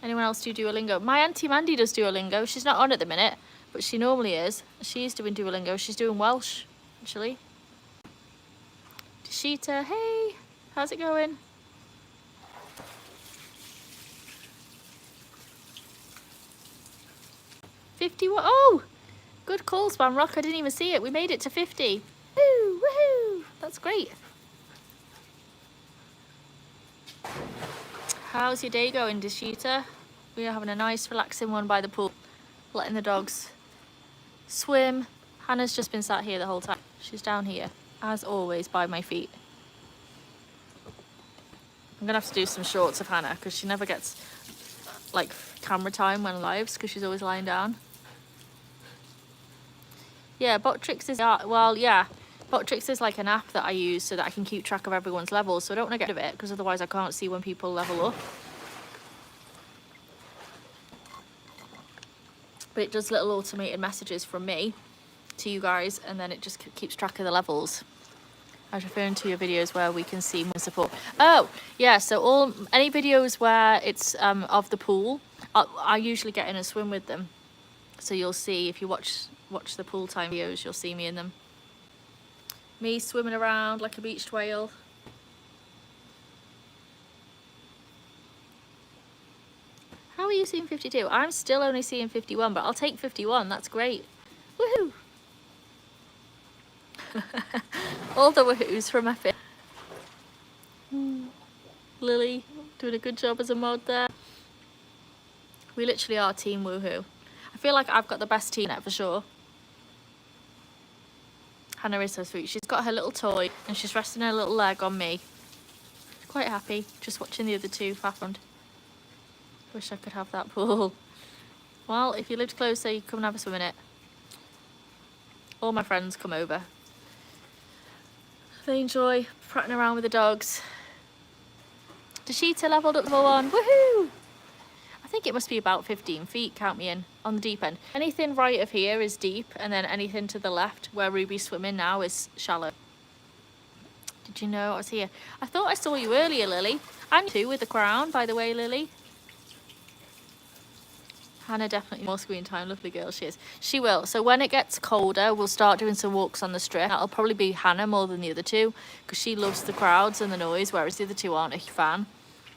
Speaker 1: Anyone else do Duolingo? My Auntie Mandy does Duolingo. She's not on at the minute, but she normally is. She's doing Duolingo. She's doing Welsh, actually. Sheeta, hey, how's it going? Oh, good call, Spam Rock. I didn't even see it. We made it to 50. Woo, woohoo! That's great. How's your day going, Deshita? We are having a nice, relaxing one by the pool, letting the dogs swim. Hannah's just been sat here the whole time. She's down here, as always, by my feet. I'm gonna have to do some shorts of Hannah because she never gets like camera time when lives because she's always lying down. Yeah, Botrix is Botrix is like an app that I use so that I can keep track of everyone's levels. So I don't want to get rid of it because otherwise I can't see when people level up. But it does little automated messages from me to you guys, and then it just keeps track of the levels. I was referring to your videos where we can see more support. Oh, yeah, so any videos where it's of the pool, I usually get in and swim with them. So you'll see, if you watch the pool time videos, you'll see me in them. Me swimming around like a beached whale. How are you seeing 52? I'm still only seeing 51, but I'll take 51, that's great. Woohoo! All the woohoos from Effie. Lily doing a good job as a mod there. We literally are team woohoo. I feel like I've got the best team net for sure. Hannah is so sweet. She's got her little toy and she's resting her little leg on me. She's quite happy just watching the other two faff around. Wish I could have that pool. Well, if you lived closer, you come and have a swim in it. All my friends come over. They enjoy prattling around with the dogs. Deshita leveled up level 1. Woohoo! I think it must be about 15 feet, count me in, on the deep end. Anything right of here is deep, and then anything to the left, where Ruby's swimming now, is shallow. Did you know I was here? I thought I saw you earlier, Lily. I'm too with the crown, by the way, Lily. Hannah definitely more screen time, lovely girl she is. She will. So when it gets colder, we'll start doing some walks on the strip. That'll probably be Hannah more than the other two, because she loves the crowds and the noise, whereas the other two aren't a fan.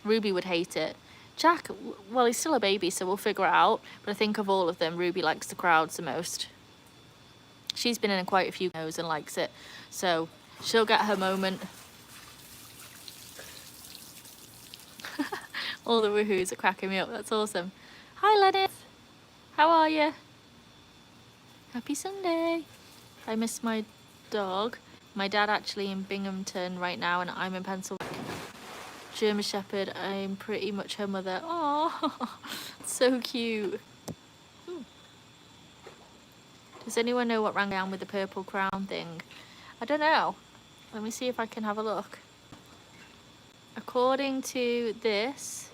Speaker 1: Ruby would hate it. Jack, well, he's still a baby, so we'll figure it out. But I think of all of them, Ruby likes the crowds the most. She's been in quite a few shows and likes it, so she'll get her moment. All the woohoos are cracking me up. That's awesome. Hi, Lenny. How are you? Happy Sunday. I miss my dog. My dad actually in Binghamton right now, and I'm in Pennsylvania. German Shepherd, I'm pretty much her mother. Oh, so cute. Does anyone know what rang down with the purple crown thing? I don't know. Let me see if I can have a look. According to this,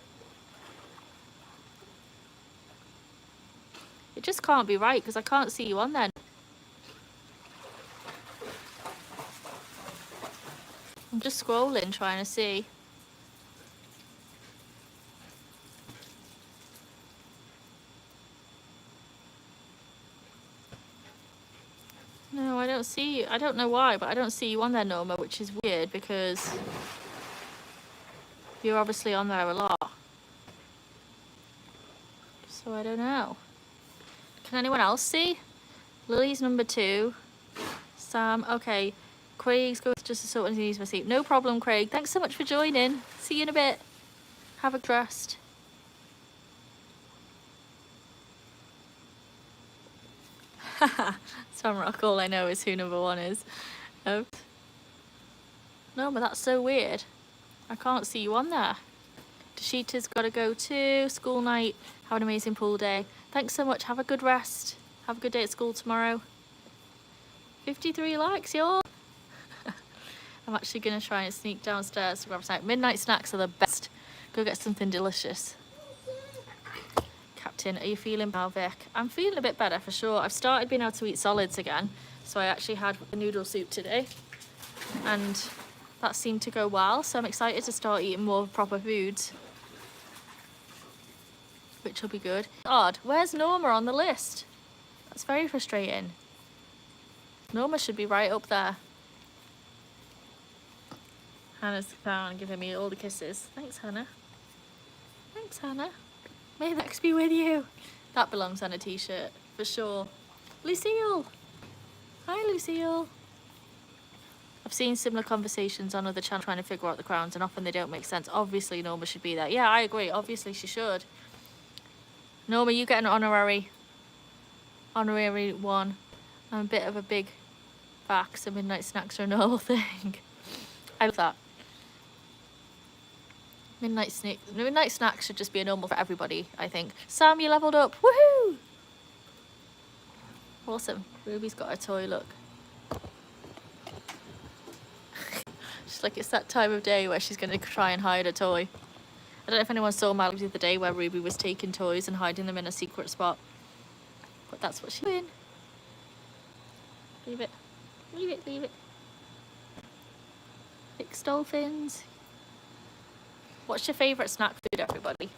Speaker 1: it just can't be right because I can't see you on there. I'm just scrolling trying to see. No, I don't see you. I don't know why, but I don't see you on there, Norma, which is weird because You're obviously on there a lot. So I don't know. Can anyone else see? Lily's number 2. Sam, okay. Craig's going to just a sort of needs my seat. No problem, Craig. Thanks so much for joining. See you in a bit. Have a rest. Samrock, all I know is who number 1 is. Oh. No, but that's so weird. I can't see you on there. Dashita's got to go too. School night. Have an amazing pool day. Thanks so much. Have a good rest. Have a good day at school tomorrow. 53 likes, y'all. I'm actually going to try and sneak downstairs to grab a snack. Midnight snacks are the best. Go get something delicious. Captain, are you feeling well, Vic? I'm feeling a bit better for sure. I've started being able to eat solids again. So I actually had the noodle soup today. And that seemed to go well. So I'm excited to start eating more proper foods. Which will be good. Odd, where's Norma on the list? That's very frustrating. Norma should be right up there. Hannah's down giving me all the kisses. Thanks, Hannah. Thanks, Hannah. May the X be with you. That belongs on a t-shirt, for sure. Lucille. Hi, Lucille. I've seen similar conversations on other channels trying to figure out the crowns, and often they don't make sense. Obviously, Norma should be there. Yeah, I agree. Obviously, she should. Norma, you get an honorary 1. I'm a bit of a big back, so midnight snacks are a normal thing. I love that. Midnight snacks should just be a normal for everybody, I think. Sam, you leveled up. Woohoo! Awesome. Ruby's got a toy, look. She's like, it's that time of day where she's going to try and hide a toy. I don't know if anyone saw my live the other day where Ruby was taking toys and hiding them in a secret spot. But that's what she's doing. Leave it. Leave it, leave it. Fix dolphins. What's your favourite snack food, everybody?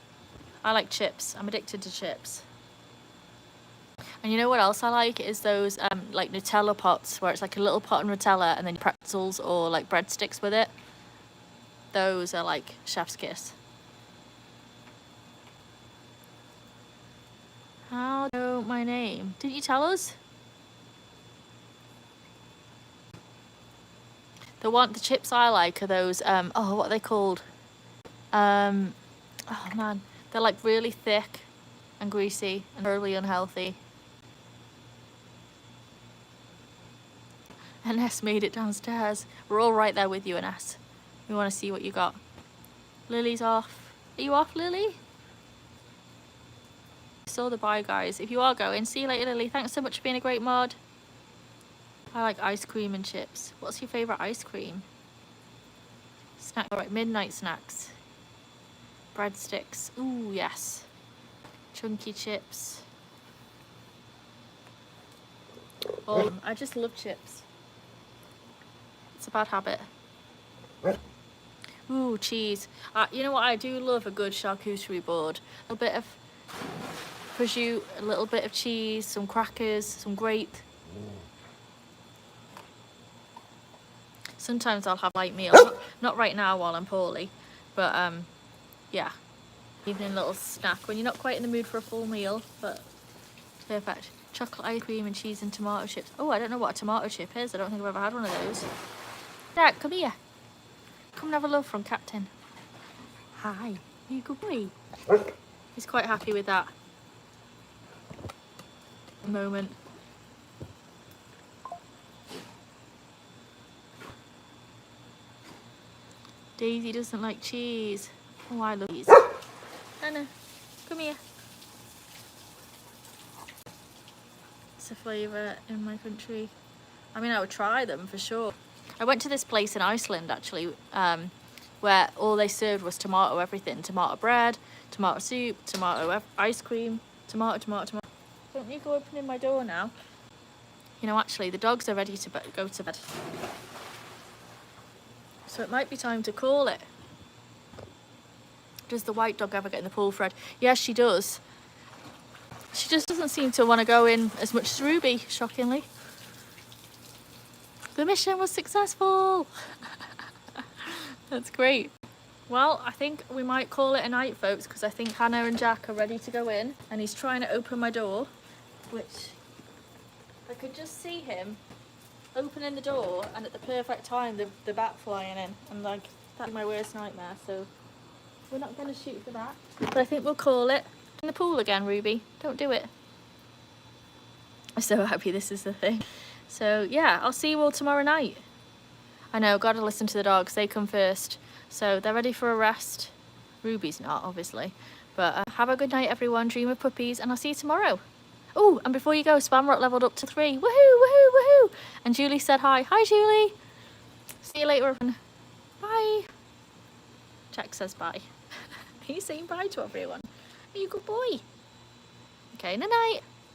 Speaker 1: I like chips. I'm addicted to chips. And you know what else I like is those like Nutella pots where it's like a little pot of Nutella and then pretzels or like breadsticks with it. Those are like chef's kiss. How do you know my name? Didn't you tell us? The chips I like are those oh, what are they called? Oh man, they're like really thick and greasy and really unhealthy. And Ness made it downstairs. We're all right there with you, Ness. We want to see what you got. Lily's off. Are you off, Lily? Saw the bye, guys. If you are going, see you later, Lily. Thanks so much for being a great mod. I like ice cream and chips. What's your favourite ice cream? Snack, alright, midnight snacks. Breadsticks. Ooh, yes. Chunky chips. Oh, I just love chips. It's a bad habit. Ooh, cheese. You know what? I do love a good charcuterie board. A bit of prosciutto, a little bit of cheese, some crackers, some grape. Sometimes I'll have light meal. Not right now while I'm poorly, but yeah. Evening little snack when you're not quite in the mood for a full meal, but perfect. Chocolate ice cream and cheese and tomato chips. Oh, I don't know what a tomato chip is. I don't think I've ever had one of those. Dad, come here. Come and have a love from Captain. Hi. You good boy? He's quite happy with that moment. Daisy doesn't like cheese. Oh, I love cheese. Anna, come here. It's a flavour in my country. I mean, I would try them for sure. I went to this place in Iceland actually, where all they served was tomato everything. Tomato bread, tomato soup, tomato ice cream, tomato. Don't you go opening my door now? You know, actually, the dogs are ready to go to bed. So it might be time to call it. Does the white dog ever get in the pool, Fred? Yes, she does. She just doesn't seem to want to go in as much as Ruby, shockingly. The mission was successful. That's great. Well, I think we might call it a night, folks, because I think Hannah and Jack are ready to go in, and he's trying to open my door, which I could just see him opening the door, and at the perfect time the bat flying in, and like that's my worst nightmare. So we're not going to shoot for that, but I think we'll call it. In the pool again, Ruby, don't do it. I'm so happy this is the thing. So yeah, I'll see you all tomorrow night. I know, gotta listen to the dogs, they come first. So they're ready for a rest. Ruby's not, obviously. But have a good night, everyone. Dream of puppies, and I'll see you tomorrow. Oh, and before you go, Spamrock leveled up to 3. Woohoo, woohoo, woohoo! And Julie said hi. Hi, Julie. See you later, everyone. Bye. Jack says bye. Are you saying bye to everyone? Are you a good boy? Okay, night-night.